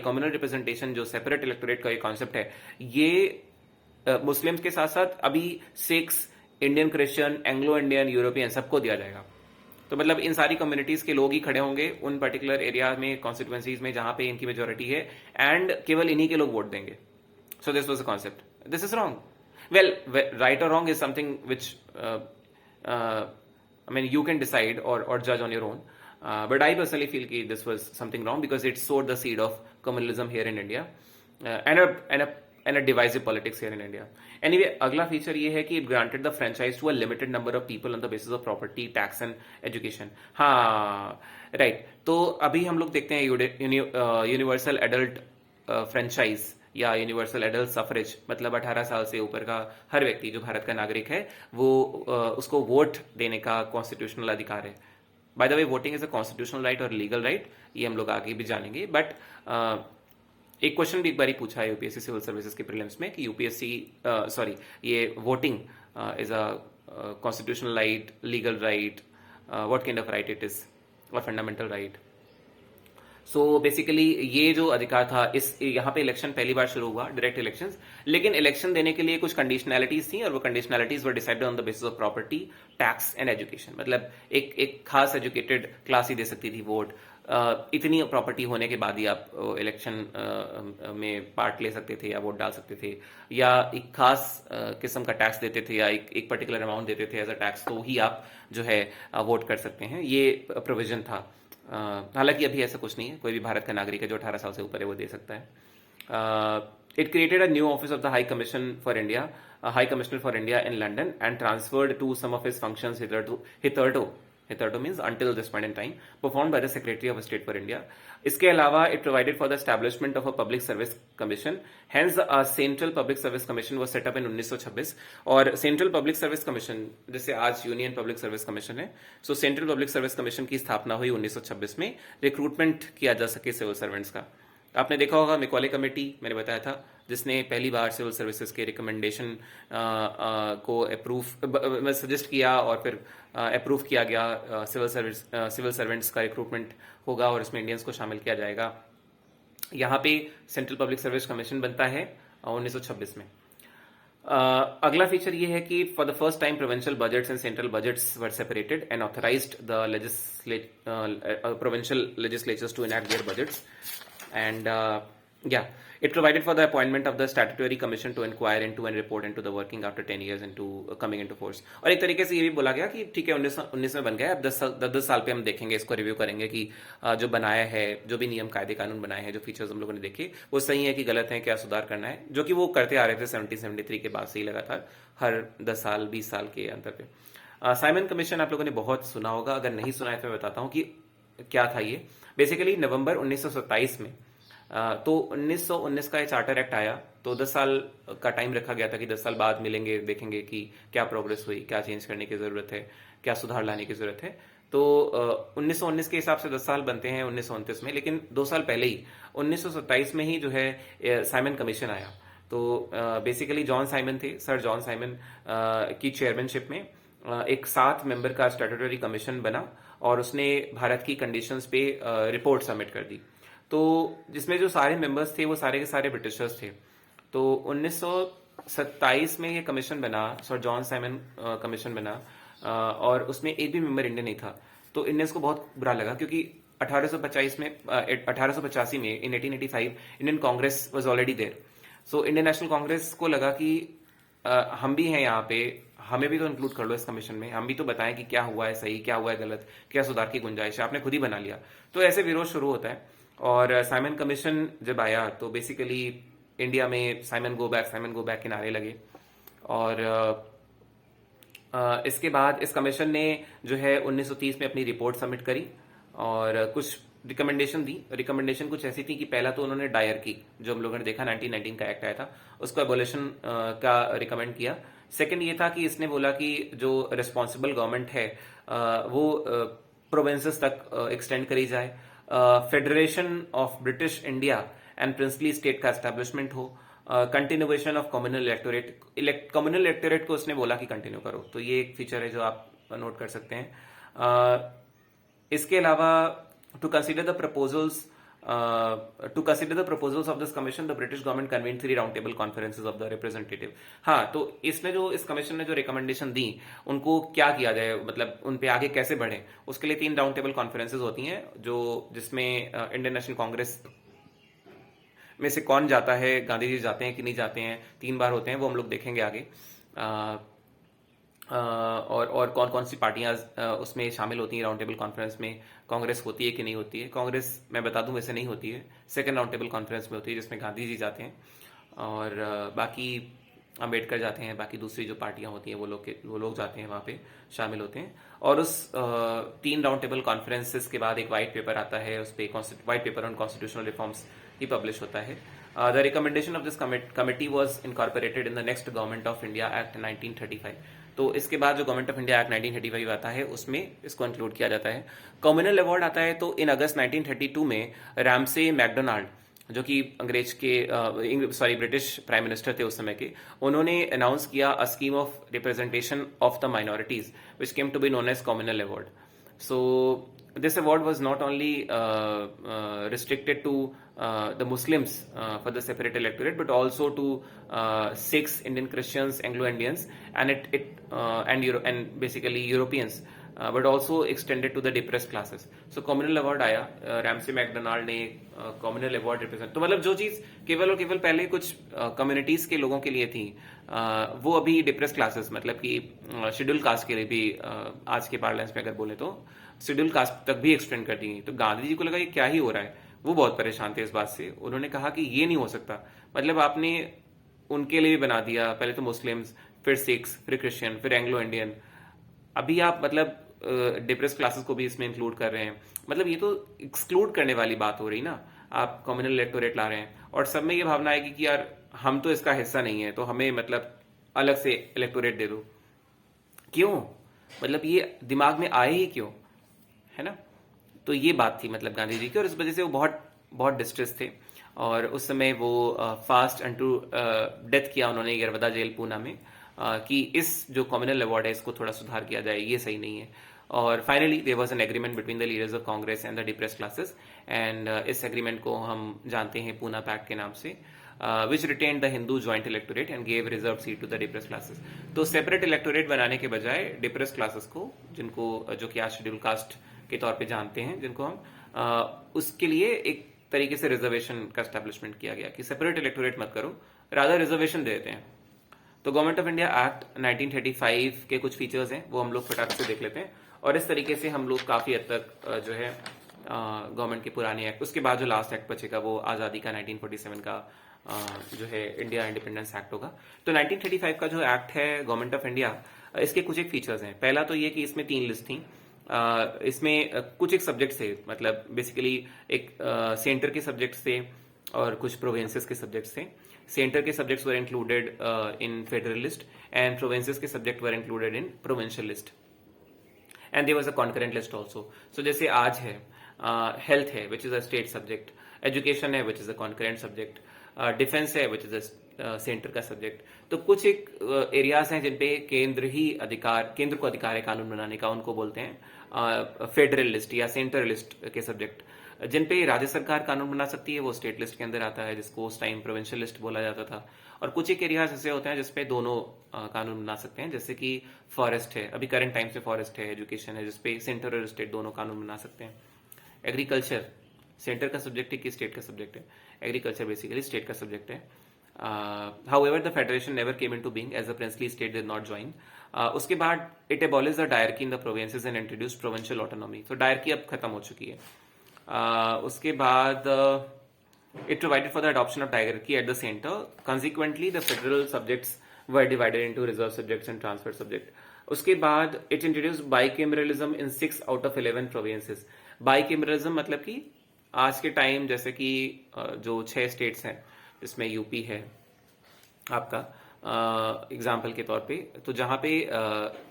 कम्युनल रिप्रेजेंटेशन जो सेपरेट इलेक्टोरेट का ये कॉन्सेप्ट है, ये मुस्लिम्स के साथ साथ अभी Sikhs, Indian Christian, Anglo Indian, European सबको दिया जाएगा। तो मतलब इन सारी कम्युनिटीज के लोग ही खड़े होंगे उन पर्टिकुलर एरिया में, कॉन्स्टिट्यूएंसीज में जहां पे इनकी मेजोरिटी है, एंड केवल इन्हीं के लोग वोट देंगे। So this was the concept. This is wrong. Well, right or wrong is something which I mean you can decide or judge on your own. But I personally feel that this was something wrong because it sowed the seed of communalism here in India and a divisive politics here in India. Anyway, अगला फीचर ये है कि it granted the franchise to a limited number of people on the basis of property, tax and education. हाँ, right. तो अभी हम लोग देखते हैं यूनिवर्सल एडल्ट फ्रेंचाइज या यूनिवर्सल एडल्ट सफरेज, मतलब 18 साल से ऊपर का हर व्यक्ति जो भारत का नागरिक है वो उसको वोट देने का कॉन्स्टिट्यूशनल अधिकार है। By the way, voting is a constitutional right और लीगल राइट, ये हम लोग आगे भी जानेंगे। बट एक क्वेश्चन भी एक बार पूछा है यूपीएससी सिविल सर्विसेज के प्रीलिम्स में कि ये voting is a constitutional right, legal right, what kind of right it is, और फंडामेंटल राइट। सो बेसिकली ये जो अधिकार था, इस यहाँ पे इलेक्शन पहली बार शुरू हुआ, डायरेक्ट इलेक्शंस, लेकिन इलेक्शन देने के लिए कुछ कंडीशनैलिटीज थी और वो conditionalities were decided on the basis of property, tax and education. मतलब एक खास एजुकेटेड क्लास ही दे सकती थी वोट, इतनी प्रॉपर्टी होने के बाद ही आप इलेक्शन में पार्ट ले सकते थे या वोट डाल सकते थे, या एक खास किस्म का टैक्स देते थे या एक पर्टिकुलर अमाउंट देते थे एज अ टैक्स, तो ही आप जो है वोट कर सकते हैं। ये प्रोविजन था। हालांकि अभी ऐसा कुछ नहीं है, कोई भी भारत का नागरिक है जो 18 साल से ऊपर है वो दे सकता है। It created a new office of the high commission for India, high commissioner for India in London, and transferred to some of his functions hitherto means until this point in time, performed by the Secretary of State for India. इसके अलावा it provided for the establishment of a public service commission. Hence a central public service commission was set up in 1926. और central public service commission जैसे आज यूनियन पब्लिक सर्विस कमीशन है, सो सेंट्रल पब्लिक सर्विस कमीशन की स्थापना हुई 1926 में, रिक्रूटमेंट किया जा सके सिविल सर्वेंट्स का। आपने देखा होगा मैकॉले कमेटी, मैंने बताया था, जिसने पहली बार सिविल सर्विसेज के रिकमेंडेशन को अप्रूव सजेस्ट किया और फिर अप्रूव किया गया। सिविल सर्वेंट्स का रिक्रूटमेंट होगा और इसमें इंडियंस को शामिल किया जाएगा। यहाँ पे सेंट्रल पब्लिक सर्विस कमीशन बनता है 1926 में। अगला फीचर ये है कि for the first time provincial budgets and central budgets were separated and authorised the provincial legislatures to enact their budgets. And it provided for the appointment of the statutory commission to inquire into and report into the working after 10 years into coming into force. और एक तरीके से ये भी बोला गया कि ठीक है 19 में बन गया, अब 10 साल पे हम देखेंगे, इसको रिव्यू करेंगे कि जो बनाया है, जो भी नियम कायदे कानून बनाए हैं, जो फीचर्स हम लोगों ने देखे वो सही है कि गलत है, क्या सुधार करना है, जो कि वो करते आ रहे थे 1773 के बाद से ही लगातार हर 10 साल 20 साल के अंतर पे। साइमन कमीशन आप लोगों ने बहुत सुना होगा, अगर नहीं सुना है तो मैं बताता हूँ कि क्या था ये। बेसिकली नवंबर 1927 में तो 1919 का ये चार्टर एक्ट आया, तो 10 साल का टाइम रखा गया था कि 10 साल बाद मिलेंगे, देखेंगे कि क्या प्रोग्रेस हुई, क्या चेंज करने की जरूरत है, क्या सुधार लाने की जरूरत है। तो 1919 के हिसाब से 10 साल बनते हैं 1929 में, लेकिन 2 साल पहले ही 1927 में ही जो है साइमन कमीशन आया। तो बेसिकली जॉन साइमन थे, सर जॉन साइमन की चेयरमैनशिप में एक 7 मेंबर का स्टैट्यूटरी कमीशन बना और उसने भारत की कंडीशंस पे रिपोर्ट सबमिट कर दी। तो जिसमें जो सारे मेंबर्स थे वो सारे के सारे ब्रिटिशर्स थे। तो 1927 में ये कमीशन बना, सर जॉन साइमन कमीशन बना, और उसमें एक भी मेंबर इंडियन नहीं था। तो इंडियंस को बहुत बुरा लगा क्योंकि 1885 में in 1885 Indian Congress was already there. So Indian National Congress को लगा कि हम भी हैं यहाँ पे, हमें भी तो इंक्लूड कर लो इस कमीशन में, हम भी तो बताएं कि क्या हुआ है सही, क्या हुआ है गलत, क्या सुधार की गुंजाइश है। आपने खुद ही बना लिया, तो ऐसे विरोध शुरू होता है। और साइमन कमीशन जब आया तो बेसिकली इंडिया में साइमन गो बैक के नारे लगे। और इसके बाद इस कमीशन ने जो है 1930 में अपनी रिपोर्ट सबमिट करी और कुछ रिकमेंडेशन दी। रिकमेंडेशन कुछ ऐसी थी कि पहला तो उन्होंने डायर की, जो हम लोगों ने देखा 1919 का एक्ट आया था, उसको एबोलिशन का रिकमेंड किया। सेकंड ये था कि इसने बोला कि जो रिस्पॉन्सिबल गवर्नमेंट है वो प्रोविंसेस तक एक्सटेंड करी जाए, federation of British India and princely state का एस्टेब्लिशमेंट हो, continuation of communal electorate, communal electorate को उसने बोला कि कंटिन्यू करो, तो ये एक फीचर है जो आप नोट कर सकते हैं. इसके अलावा to consider the proposals of this commission, the British government convene 3 round table conferences of the representative. हाँ, तो इसने जो इस कमीशन ने जो रिकमेंडेशन दी, उनको क्या किया जाए, मतलब उन पे आगे कैसे बढ़े, उसके लिए 3 राउंड टेबल कॉन्फ्रेंसेज होती हैं, जो जिसमें इंडियन नेशनल कांग्रेस में से कौन जाता है, गांधी जी जाते हैं कि नहीं जाते हैं, 3 बार होते हैं, वो हम लोग देखेंगे आगे. और कौन कौन सी पार्टियां उसमें शामिल होती हैं राउंड टेबल कॉन्फ्रेंस में. कांग्रेस होती है कि नहीं होती है. कांग्रेस मैं बता दूं वैसे नहीं होती है, सेकंड राउंड टेबल कॉन्फ्रेंस में होती है, जिसमें गांधी जी जाते हैं और बाकी अम्बेडकर जाते हैं, बाकी दूसरी जो पार्टियां होती हैं वो लोग जाते हैं, वहाँ पे शामिल होते हैं. और उस 3 राउंड टेबल कॉन्फ्रेंसेस के बाद एक वाइट पेपर आता है, उस पर white paper on constitutional reforms he publish होता है. The recommendation of this committee was incorporated in the next government of India act 1935. तो इसके बाद जो गवर्नमेंट ऑफ इंडिया एक्ट 1935 आता है, उसमें इसको इंक्लूड किया जाता है. कम्युनल अवार्ड आता है तो इन अगस्त 1932 में रैमसे मैकडोनाल्ड, जो कि अंग्रेज के ब्रिटिश प्राइम मिनिस्टर थे उस समय के, उन्होंने अनाउंस किया a scheme of representation of the minorities which came to be known as communal award. So this award was not only restricted to the Muslims for the separate electorate, but also to Sikhs, Indian Christians, Anglo-Indians, and basically Europeans, but also extended to the depressed classes. So communal award आया, रैमसे मैकडोनाल्ड ने communal award represent, तो मतलब जो चीज केवल और केवल पहले कुछ कम्युनिटीज के लोगों के लिए थी, वो अभी डिप्रेस क्लासेस, मतलब कि शेड्यूल कास्ट के लिए भी आज के पार्लेंस में अगर बोले तो शेड्यूल कास्ट तक भी एक्सटेंड कर दी गई. तो गांधी जी को लगा ये क्या ही हो रहा है, वो बहुत परेशान थे इस बात से. उन्होंने कहा कि ये नहीं हो सकता, मतलब आपने उनके लिए भी बना दिया, पहले तो मुस्लिम्स, फिर सिख्स, फिर क्रिश्चियन, फिर एंग्लो इंडियन, अभी आप मतलब डिप्रेस क्लासेस को भी इसमें इंक्लूड कर रहे हैं. मतलब ये तो एक्सक्लूड करने वाली बात हो रही ना. आप कम्युनल इलेक्टोरेट ला रहे हैं और सब में ये भावना आएगी कि यार हम तो इसका हिस्सा नहीं है, तो हमें मतलब अलग से इलेक्टोरेट दे दो. क्यों, मतलब ये दिमाग में आए ही क्यों, है ना. तो ये बात थी मतलब गांधी जी की, और इस वजह से वो बहुत बहुत डिस्ट्रेस थे. और उस समय वो फास्ट अनटू डेथ किया उन्होंने यरवदा जेल पूना में, कि इस जो कम्युनल अवार्ड है इसको थोड़ा सुधार किया जाए, ये सही नहीं है. और finally there was an agreement between the leaders of Congress and the depressed classes, and इस एग्रीमेंट को हम जानते हैं पूना पैक्ट के नाम से, which retained the Hindu joint electorate and gave reserved seat to the depressed classes. तो सेपरेट इलेक्टोरेट बनाने के बजाय डिप्रेस क्लासेस को, जिनको जो कि आज शेड्यूल कास्ट के तौर पे जानते हैं, जिनको हम उसके लिए एक तरीके से रिजर्वेशन का एस्टेब्लिशमेंट किया गया कि सेपरेट इलेक्टोरेट मत करो, रादर रिजर्वेशन दे देते हैं. तो गवर्नमेंट ऑफ इंडिया एक्ट 1935 के कुछ फीचर्स हैं, वो हम लोग फटाक से देख लेते हैं. और इस तरीके से हम लोग काफी हद तक जो है गवर्नमेंट के पुराने एक्ट, उसके बाद जो लास्ट एक्ट बचेगा वो आजादी का 1947 का जो है इंडिया इंडिपेंडेंस एक्ट होगा. तो 1935 का जो एक्ट है गवर्नमेंट ऑफ इंडिया, इसके कुछ एक फीचर्स हैं. पहला तो ये कि इसमें 3 लिस्ट थी. इसमें कुछ एक सब्जेक्ट्स थे, मतलब बेसिकली एक सेंटर के सब्जेक्ट्स थे और कुछ प्रोविंसेस के सब्जेक्ट्स थे. सेंटर के subjects were included in federal list and provinces के subject were included in provincial list, and there was a concurrent list also. So जैसे आज है हेल्थ है which is a state subject, education है which is a concurrent subject, defence है विच इज अ सेंटर का सब्जेक्ट. तो कुछ एक एरियाज हैं जिन पे केंद्र को अधिकार है कानून बनाने का, उनको बोलते हैं फेडरल लिस्ट या सेंटर लिस्ट के सब्जेक्ट. जिन पे राज्य सरकार कानून बना सकती है वो स्टेट लिस्ट के अंदर आता है, जिसको उस टाइम प्रोविंशियल लिस्ट बोला जाता था. और कुछ एक एरियाज ऐसे होते हैं जिसपे दोनों कानून बना सकते हैं, जैसे कि फॉरेस्ट है, अभी करंट टाइम से फॉरेस्ट है, एजुकेशन है, जिसपे सेंटर और स्टेट दोनों कानून बना सकते हैं. एग्रीकल्चर सेंटर का सब्जेक्ट है कि स्टेट का सब्जेक्ट है, एग्रीकल्चर बेसिकली स्टेट का सब्जेक्ट है. However, the federation never came into being as the princely state did not join. उसके बाद it abolished the diarchy in the provinces and introduced provincial autonomy. So diarchy अब खत्म हो चुकी है. उसके बाद it provided for the adoption of diarchy at the center. Consequently, the federal subjects were divided into reserve subjects and transfer subjects. उसके बाद it introduced bicameralism in 6 out of 11 provinces. Bicameralism मतलब कि आज के टाइम जैसे कि जो 6 स्टेट्स हैं जिसमें यूपी है आपका एग्जाम्पल के तौर पे, तो जहाँ पे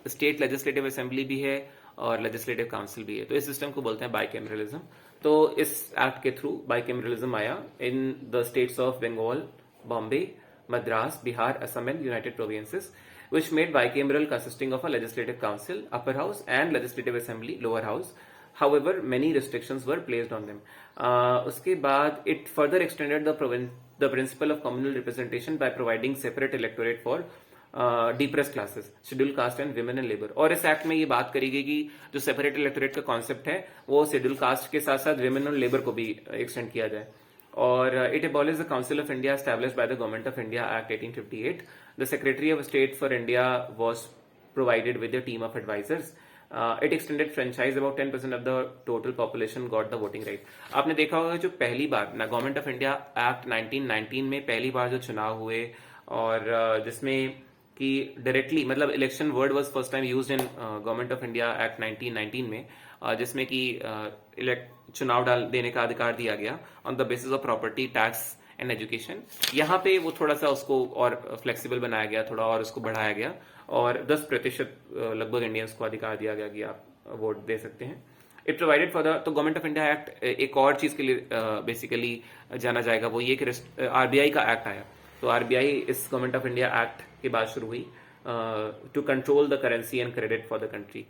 स्टेट लेजिस्लेटिव असेंबली भी है और लेजिस्लेटिव काउंसिल भी है, तो इस सिस्टम को बोलते हैं बाइकैमरलिज्म. तो इस एक्ट के थ्रू बाइकैमरलिज्म आया in the states of Bengal, Bombay, Madras, Bihar, Assam, and United Provinces, which made bicameral consisting of a legislative council, upper house, and legislative assembly, lower house. However, many restrictions were placed on them. उसके बाद it further extended the principle of communal representation by providing separate electorate for depress classes, schedule caste and women and labour. और इस एक्ट में ये बात करी गई कि जो सेपरेट इलेक्टोरेट का कॉन्सेप्ट है वो शेड्यूल कास्ट के साथ साथ विमेन और लेबर को भी एक्सटेंड किया जाए. और it abolish the council of India established by the government of India act 1858. The secretary of state for India was provided with a team of advisors. It extended franchise. About 10% of the total population got the voting right. आपने देखा होगा जो पहली बार ना गवर्नमेंट ऑफ इंडिया एक्ट 1919 में पहली बार जो चुनाव हुए और जिसमें कि डायरेक्टली मतलब election word was first time used in government of India act 1919 में, जिसमें कि चुनाव डाल देने का अधिकार दिया गया on the basis of property tax and education. यहाँ पे वो थोड़ा सा उसको और फ्लेक्सिबल बनाया गया, थोड़ा और उसको बढ़ाया गया और 10% लगभग इंडियंस को अधिकार दिया गया कि आप वोट दे सकते हैं. इट प्रोवाइडेड फॉर द तो गवर्नमेंट ऑफ इंडिया एक्ट एक और चीज के लिए बेसिकली जाना जाएगा, वो ये कि आरबीआई का एक्ट आया. तो आरबीआई इस गवर्नमेंट ऑफ इंडिया एक्ट के बाद शुरू हुई to control the currency and credit for the country.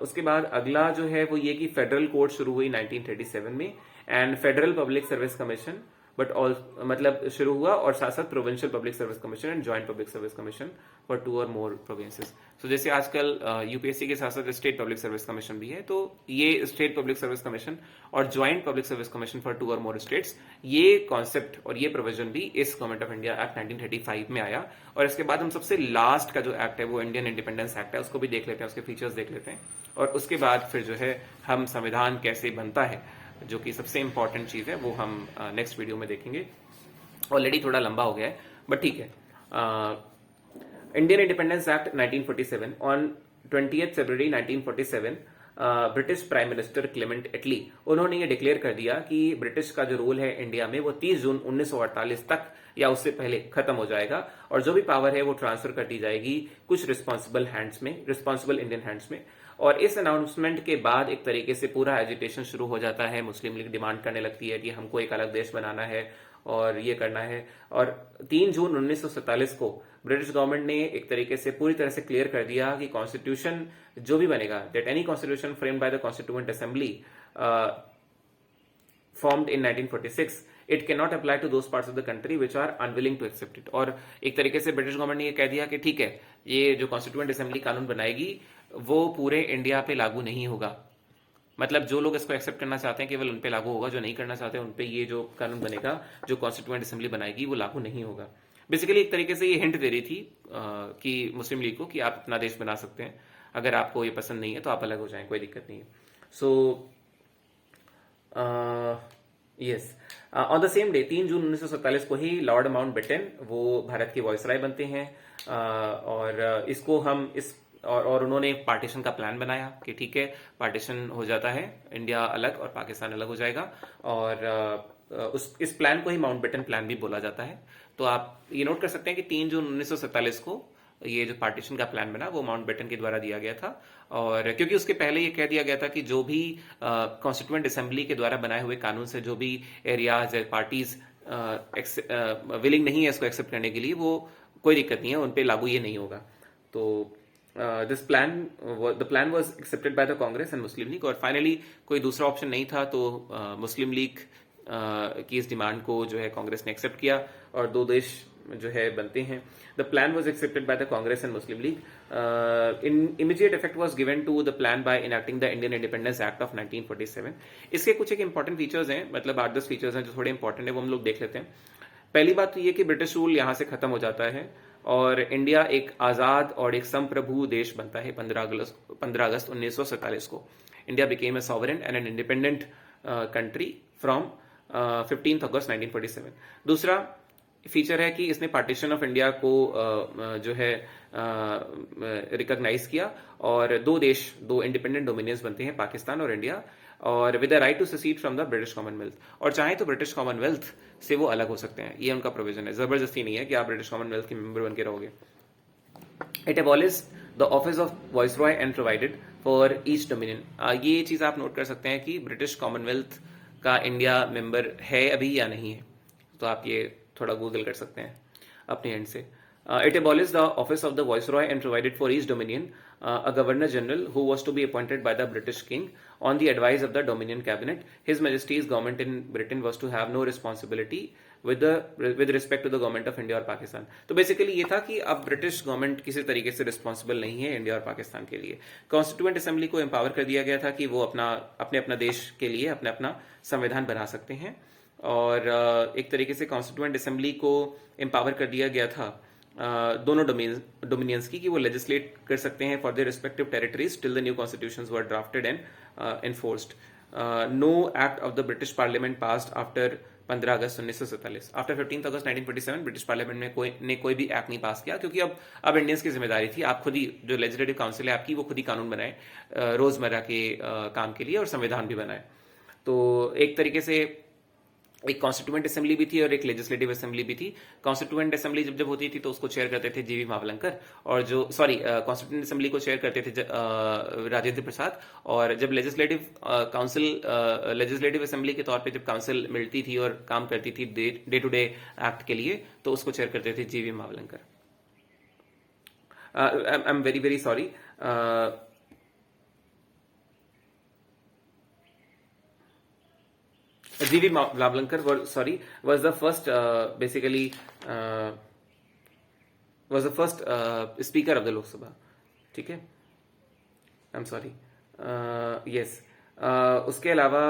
उसके बाद अगला जो है वो ये कि फेडरल कोर्ट शुरू हुई 1937 में and federal public service commission but all मतलब शुरू हुआ और साथ साथ provincial public service commission and joint public service commission for 2 और मोर प्रोविंसेस. तो जैसे आजकल यूपीएससी के साथ साथ स्टेट पब्लिक सर्विस कमीशन भी है, तो ये स्टेट पब्लिक सर्विस कमीशन और joint public service commission for 2 और मोर स्टेट्स, ये कॉन्सेप्ट और ये प्रोविजन भी इस गवर्नमेंट ऑफ इंडिया एक्ट 1935 में आया. और इसके बाद हम सबसे लास्ट का जो एक्ट है वो इंडियन इंडिपेंडेंस एक्ट है, उसको भी देख लेते हैं, उसके फीचर्स देख लेते हैं और उसके बाद फिर जो है हम संविधान कैसे बनता है, जो कि सबसे इंपॉर्टेंट चीज है, वो हम नेक्स्ट वीडियो में देखेंगे. ऑलरेडी थोड़ा लंबा हो गया है बट ठीक है. Indian independence act 1947. On 20th February 1947 British prime minister Clement Attlee उन्होंने ये डिक्लेयर कर दिया कि ब्रिटिश का जो रूल है इंडिया में वो 30 जून 1948 तक या उससे पहले खत्म हो जाएगा और जो भी पावर है वो ट्रांसफर कर दी जाएगी कुछ रिस्पॉन्सिबल इंडियन हैंड्स में. और इस अनाउंसमेंट के बाद एक तरीके से पूरा एजिटेशन शुरू हो जाता है. मुस्लिम लीग डिमांड करने लगती है कि हमको एक अलग देश बनाना है और ये करना है. और 3 जून 1947 को ब्रिटिश गवर्नमेंट ने एक तरीके से पूरी तरह से क्लियर कर दिया कि कॉन्स्टिट्यूशन जो भी बनेगा, that any constitution framed by the constituent assembly formed in 1946 it cannot apply to those parts of the country which are unwilling to accept it. और एक तरीके से ब्रिटिश गवर्नमेंट ने ये कह दिया कि ठीक है, ये जो कॉन्स्टिट्यूएंट असेंबली कानून बनाएगी वो पूरे इंडिया पे लागू नहीं होगा. मतलब जो लोग इसको एक्सेप्ट करना चाहते हैं केवल उन पे लागू होगा, जो नहीं करना चाहते उन पे ये जो कानून बनेगा, जो कॉन्स्टिट्यूएंट असेंबली बनाएगी, वो लागू नहीं होगा. बेसिकली एक तरीके से ये हिंट दे रही थी कि मुस्लिम लीग को कि आप अपना देश बना सकते हैं, अगर आपको ये पसंद नहीं है तो आप अलग हो जाएं, कोई दिक्कत नहीं है. So yes, on the same day 3 जून 1947 को ही लॉर्ड माउंटबेटन वो भारत के वॉइसराय बनते हैं. और इसको हम इस और उन्होंने एक पार्टीशन का प्लान बनाया कि ठीक है, पार्टीशन हो जाता है, इंडिया अलग और पाकिस्तान अलग हो जाएगा. और इस प्लान को ही माउंटबेटन प्लान भी बोला जाता है. तो आप ये नोट कर सकते हैं कि 3 जून 1947 को ये जो पार्टीशन का प्लान बना वो माउंटबेटन के द्वारा दिया गया था. और क्योंकि उसके पहले ये कह दिया गया था कि जो भी कॉन्स्टिट्यूएंट असेंबली के द्वारा बनाए हुए कानून से जो भी एरियाज या पार्टीज विलिंग नहीं है इसको एक्सेप्ट करने के लिए, वो कोई दिक्कत नहीं है, उन पे लागू ये नहीं होगा. तो the plan was accepted by the Congress and Muslim league. और फाइनली कोई दूसरा ऑप्शन नहीं था तो मुस्लिम लीग की इस डिमांड को जो है कांग्रेस ने एक्सेप्ट किया और 2 देश जो है बनते हैं. The plan was accepted by the Congress and Muslim League. In immediate effect was given to the plan by enacting the Indian independence act of 1947. इसके कुछ एक इंपॉर्टेंट फीचर्स हैं, मतलब 8-10 फीचर्स हैं जो थोड़े इंपॉर्टेंट है, वो हम लोग देख लेते हैं. पहली बात तो ये कि ब्रिटिश रूल यहां से खत्म हो जाता है और इंडिया एक आजाद और एक संप्रभु देश बनता है. 15 अगस्त 1947 को India became a sovereign and an independent country from 15 August 1947. दूसरा फीचर है कि इसने पार्टीशन ऑफ इंडिया को जो है रिकॉग्नाइज किया और 2 इंडिपेंडेंट डोमिनियंस बनते हैं, पाकिस्तान और इंडिया, और with the right to secede from the British Commonwealth. और चाहे तो ब्रिटिश कॉमनवेल्थ से वो अलग हो सकते हैं, ये उनका प्रोविजन है. जबरदस्ती नहीं है कि आप ब्रिटिश कॉमनवेल्थ के मेंबर बन के रहोगे. It abolish the office of viceroy and provided for each dominion. ये चीज आप नोट कर सकते हैं कि ब्रिटिश कॉमनवेल्थ का इंडिया मेंबर है अभी या नहीं है, तो आप ये थोड़ा गूगल कर सकते हैं. अपने एंड से. It abolished the office of the Viceroy and provided for each Dominion a Governor General who was to be appointed by the British King on the advice of the Dominion Cabinet. His Majesty's government in Britain was to have no responsibility with respect to the government of India और पाकिस्तान. तो बेसिकली ये था कि अब ब्रिटिश गवर्नमेंट किसी तरीके से रिस्पॉन्सिबल नहीं है इंडिया और पाकिस्तान के लिए. कॉन्स्टिट्यूएंट असेंबली को एम्पावर कर दिया गया था कि वो अपने देश के लिए अपना संविधान बना सकते हैं. और एक तरीके से कॉन्स्टिट्यूएंट असेंबली को एम्पावर कर दिया गया था दोनों डोमिनियंस की कि वो लेजिस्लेट कर सकते हैं for the respective territories till the new constitutions were drafted and enforced. No act of the British parliament passed after 15 August 1947. After 15 August 1947 British parliament में कोई भी एक्ट नहीं पास किया, क्योंकि अब इंडियंस की जिम्मेदारी थी आप खुद ही, जो लेजिस्लेटिव काउंसिल है आपकी, वो खुद ही कानून बनाए रोजमर्रा के काम के लिए और संविधान भी बनाए. तो एक तरीके से एक कॉन्स्टिट्यूएंट असेंबली भी थी और एक लेजिस्लेटिव असेंबली भी थी. कॉन्स्टिट्यूएंट असेंबली जब होती थी तो उसको चेयर करते थे जीवी मावलंकर, और जो कॉन्स्टिट्यूएंट असेंबली को चेयर करते थे राजेंद्र प्रसाद. और जब लेजिस्लेटिव असेंबली के तौर पे जब काउंसिल मिलती थी और काम करती थी डे टू डे एक्ट के लिए, तो उसको चेयर करते थे जीवी Mavalankar. I am very very sorry. G.V. Mavlankar was the first speaker of the Lok Sabha. ठीक है, आई एम सॉरी. यस, उसके अलावा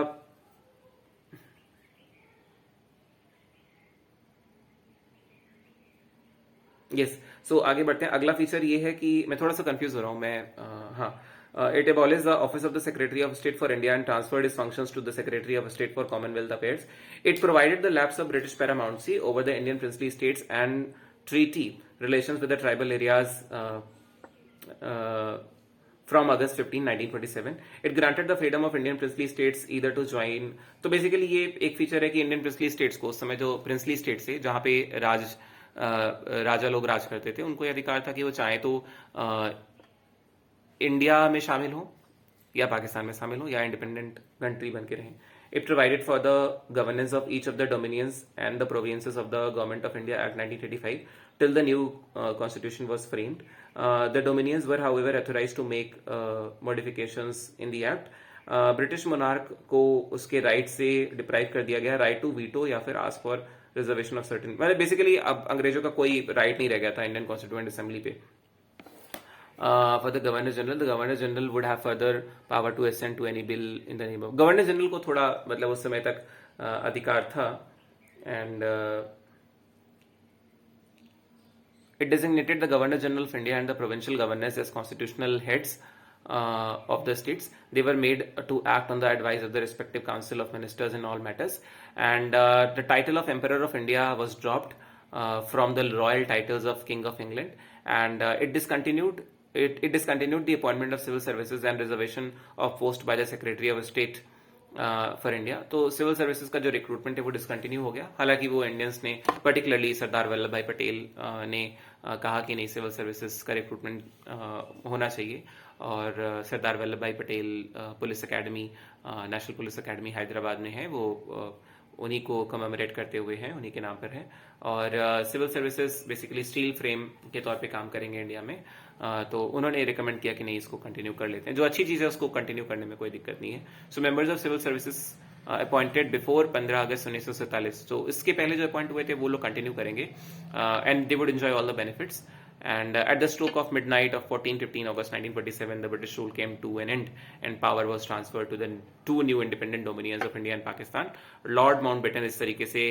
यस, सो आगे बढ़ते हैं. अगला फीचर ये है कि मैं थोड़ा सा कंफ्यूज हो रहा हूं मैं. हाँ, it abolished the office of the Secretary of State for India and transferred its functions to the Secretary of State for Commonwealth Affairs. It provided the lapse of British paramountcy over the Indian princely states and treaty relations with the tribal areas from August 15, 1927. It granted the freedom of Indian princely states either to join. तो बेसिकली ये एक फीचर है कि इंडियन प्रिंसली स्टेट्स को, उस समय जो प्रिंसली स्टेट्स थे जहां पे राजा लोग राज करते थे, उनको यह अधिकार था कि वो चाहे तो इंडिया में शामिल हो या पाकिस्तान में शामिल हो या इंडिपेंडेंट कंट्री बन के रहें. It provided for the governance of each of the dominions and the provinces of the government of India act 1935 till the new constitution was framed. The dominions were however authorized to make modifications in the act. British monarch को उसके राइट से डिप्राइव कर दिया गया, राइट टू वीटो या फिर ask for reservation of certain. मतलब बेसिकली अब अंग्रेजों का कोई राइट नहीं रह गया था इंडियन कॉन्स्टिट्यूएंट असेंबली पे. For the Governor General would have further power to assent to any bill in the name of. Governor General को थोड़ा मतलब उस समय तक अधिकार था, and it designated the Governor General of India and the provincial governors as constitutional heads of the states. They were made to act on the advice of the respective council of ministers in all matters, and the title of Emperor of India was dropped from the royal titles of King of England, and it discontinued the appointment of civil services and reservation of post by the Secretary of State for India. तो सिविल सर्विसेज का जो रिक्रूटमेंट है वो डिसकंटिन्यू हो गया. हालांकि वो इंडियंस ने, पर्टिकुलरली सरदार वल्लभ भाई पटेल ने कहा कि नहीं, सिविल सर्विसेज का रिक्रूटमेंट होना चाहिए. और सरदार Vallabh Bhai Patel police academy, national police academy Hyderabad में है, वो उन्हीं को कमेमोरेट करते हुए हैं, उन्हीं के नाम पर है. और civil services basically steel frame के तौर पे काम करेंगे इंडिया में. तो उन्होंने रिकमेंड किया कि नहीं, इसको कंटिन्यू कर लेते हैं. जो अच्छी चीज़ है उसको कंटिन्यू करने में कोई दिक्कत नहीं है. So members of civil services appointed before 15 August 1947. तो इसके पहले जो अपॉइंट हुए थे वो लोग कंटिन्यू करेंगे, and they would enjoy all the benefits. And at the stroke of midnight of 14-15 August 1947, the British rule came to an end and power was transferred to the two new independent dominions of India and Pakistan. Lord Mountbatten इस तरीके से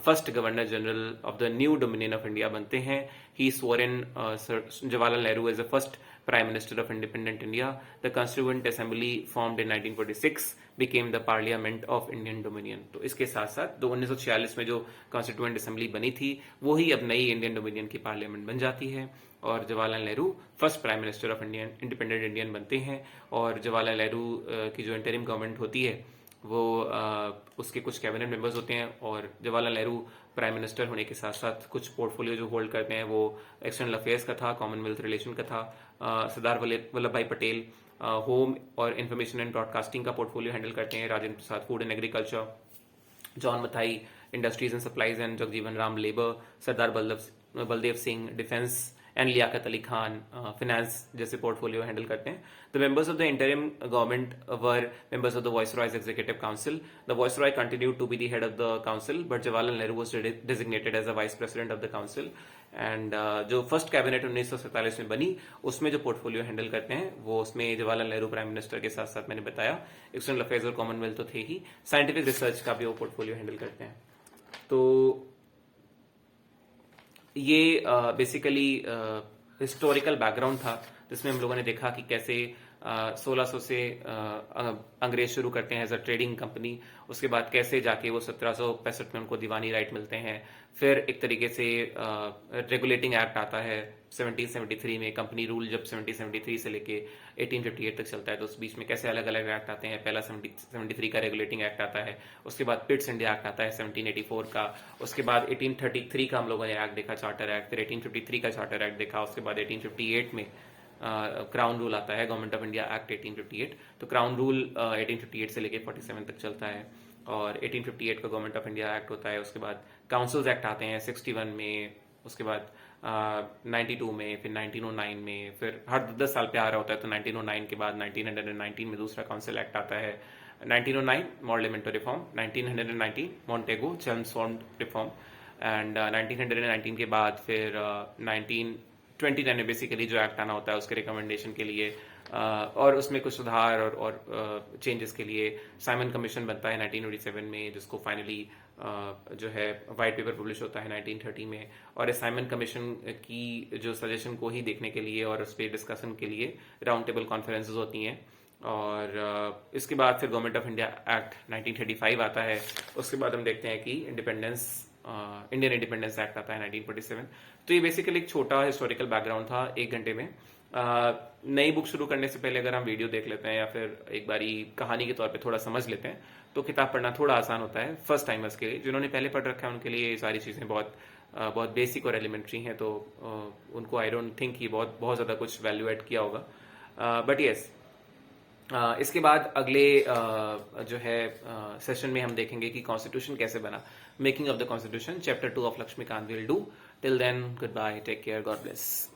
first governor general of the new dominion of India बनते हैं. He swore in Jawaharlal Nehru as the first Prime Minister of Independent India. The Constituent Assembly formed in 1946 became the Parliament of Indian Dominion. तो इसके साथ साथ 1946 में जो कॉन्स्टिट्यूएंट असेंबली बनी थी वही अब नई इंडियन डोमिनियन की पार्लियामेंट बन जाती है. और Jawaharlal Nehru first prime minister of independent Indian बनते हैं. और जवाहरलाल नेहरू की जो इंटरिम गवर्नमेंट होती है वो उसके कुछ कैबिनेट मेंबर्स होते हैं. और जवाहरलाल नेहरू प्राइम मिनिस्टर होने के साथ साथ कुछ पोर्टफोलियो जो होल्ड करते हैं वो एक्सटर्नल अफेयर्स का था, कॉमनवेल्थ रिलेशन का था. सरदार वल्लभ भाई पटेल होम और इंफॉर्मेशन एंड ब्रॉडकास्टिंग का पोर्टफोलियो हैंडल करते हैं. Rajendra Prasad food and agriculture, John Mathai industries and supplies and Jagjivan Ram labour, Sardar Baldev Singh defence and Liaquat Ali Khan finance जैसे पोर्टफोलियो हैंडल करते हैं. The members of the interim government were members of the viceroy's executive council. The viceroy continued to be the head of the council, but Jawaharlal Nehru was designated as a vice president of the council. And जो फर्स्ट कैबिनेट 1947 में बनी, उसमें जो पोर्टफोलियो हैंडल करते हैं वो उसमें जवाहरलाल नेहरू प्राइम मिनिस्टर के साथ साथ मैंने बताया एक्सटर्नल अफेयर्स और कॉमनवेल्थ तो थे ही, साइंटिफिक रिसर्च का भी वो पोर्टफोलियो हैंडल करते हैं. तो ये बेसिकली हिस्टोरिकल बैकग्राउंड था जिसमें हम लोगों ने देखा कि कैसे 1600 से अंग्रेज शुरू करते हैं एज अ ट्रेडिंग कंपनी. उसके बाद कैसे जाके वो 1765 में उनको दीवानी राइट मिलते हैं. फिर एक तरीके से रेगुलेटिंग एक्ट आता है 1773 में. कंपनी रूल जब 1773 से लेके 1858 तक चलता है, तो उस बीच में कैसे अलग अलग एक्ट आते हैं. पहला 73 का रेगुलेटिंग एक्ट आता है, उसके बाद पिट्स इंडिया एक्ट आता है 1784 का, उसके बाद 1833 का हम लोगों ने एक्ट देखा, चार्टर एक्ट. फिर 1853 का चार्टर एक्ट देखा. उसके बाद 1858 में क्राउन रूल आता है, गवर्नमेंट ऑफ इंडिया एक्ट 1858. तो क्राउन रूल 1858 से लेके 47 तक चलता है, और 1858 का गवर्नमेंट ऑफ इंडिया एक्ट होता है. उसके बाद काउंसिल्स एक्ट आते हैं 61 में, उसके बाद 92 में, फिर 1909 में, फिर हर 10 साल पे आ रहा होता है. तो 1909 के बाद 1919 में दूसरा काउंसिल एक्ट आता है. 1909 Morley Minto reform, 1919 Montagu Chelmsford reform, and 1919 के बाद फिर 1929 में बेसिकली जो एक्ट आना होता है उसके रिकमेंडेशन के लिए और उसमें कुछ सुधार और चेंजेस के लिए साइमन कमीशन बनता है 1987 में, जिसको फाइनली जो है वाइट पेपर पब्लिश होता है 1930 में. और इस साइमन कमीशन की जो सजेशन को ही देखने के लिए और उस पर डिस्कशन के लिए राउंड टेबल कॉन्फ्रेंसेज होती हैं. और इसके बाद फिर गवर्नमेंट ऑफ इंडिया एक्ट 1935 आता है. उसके बाद हम देखते हैं कि इंडियन इंडिपेंडेंस एक्ट आता है 1947. तो ये बेसिकली एक छोटा हिस्टोरिकल बैकग्राउंड था 1 घंटे में. नई बुक शुरू करने से पहले अगर हम वीडियो देख लेते हैं या फिर एक बारी कहानी के तौर पे थोड़ा समझ लेते हैं तो किताब पढ़ना थोड़ा आसान होता है फर्स्ट टाइमर्स के लिए. जिन्होंने पहले पढ़ रखा है उनके लिए ये सारी चीज़ें बहुत बेसिक और एलिमेंट्री हैं, तो उनको आई डोंट थिंक ये बहुत ज़्यादा कुछ वैल्यू एड किया होगा. बट येस, इसके बाद अगले जो है सेशन में हम देखेंगे कि कॉन्स्टिट्यूशन कैसे बना, making of the constitution, chapter 2 of Laxmikanth will do. Till then, goodbye, take care, God bless.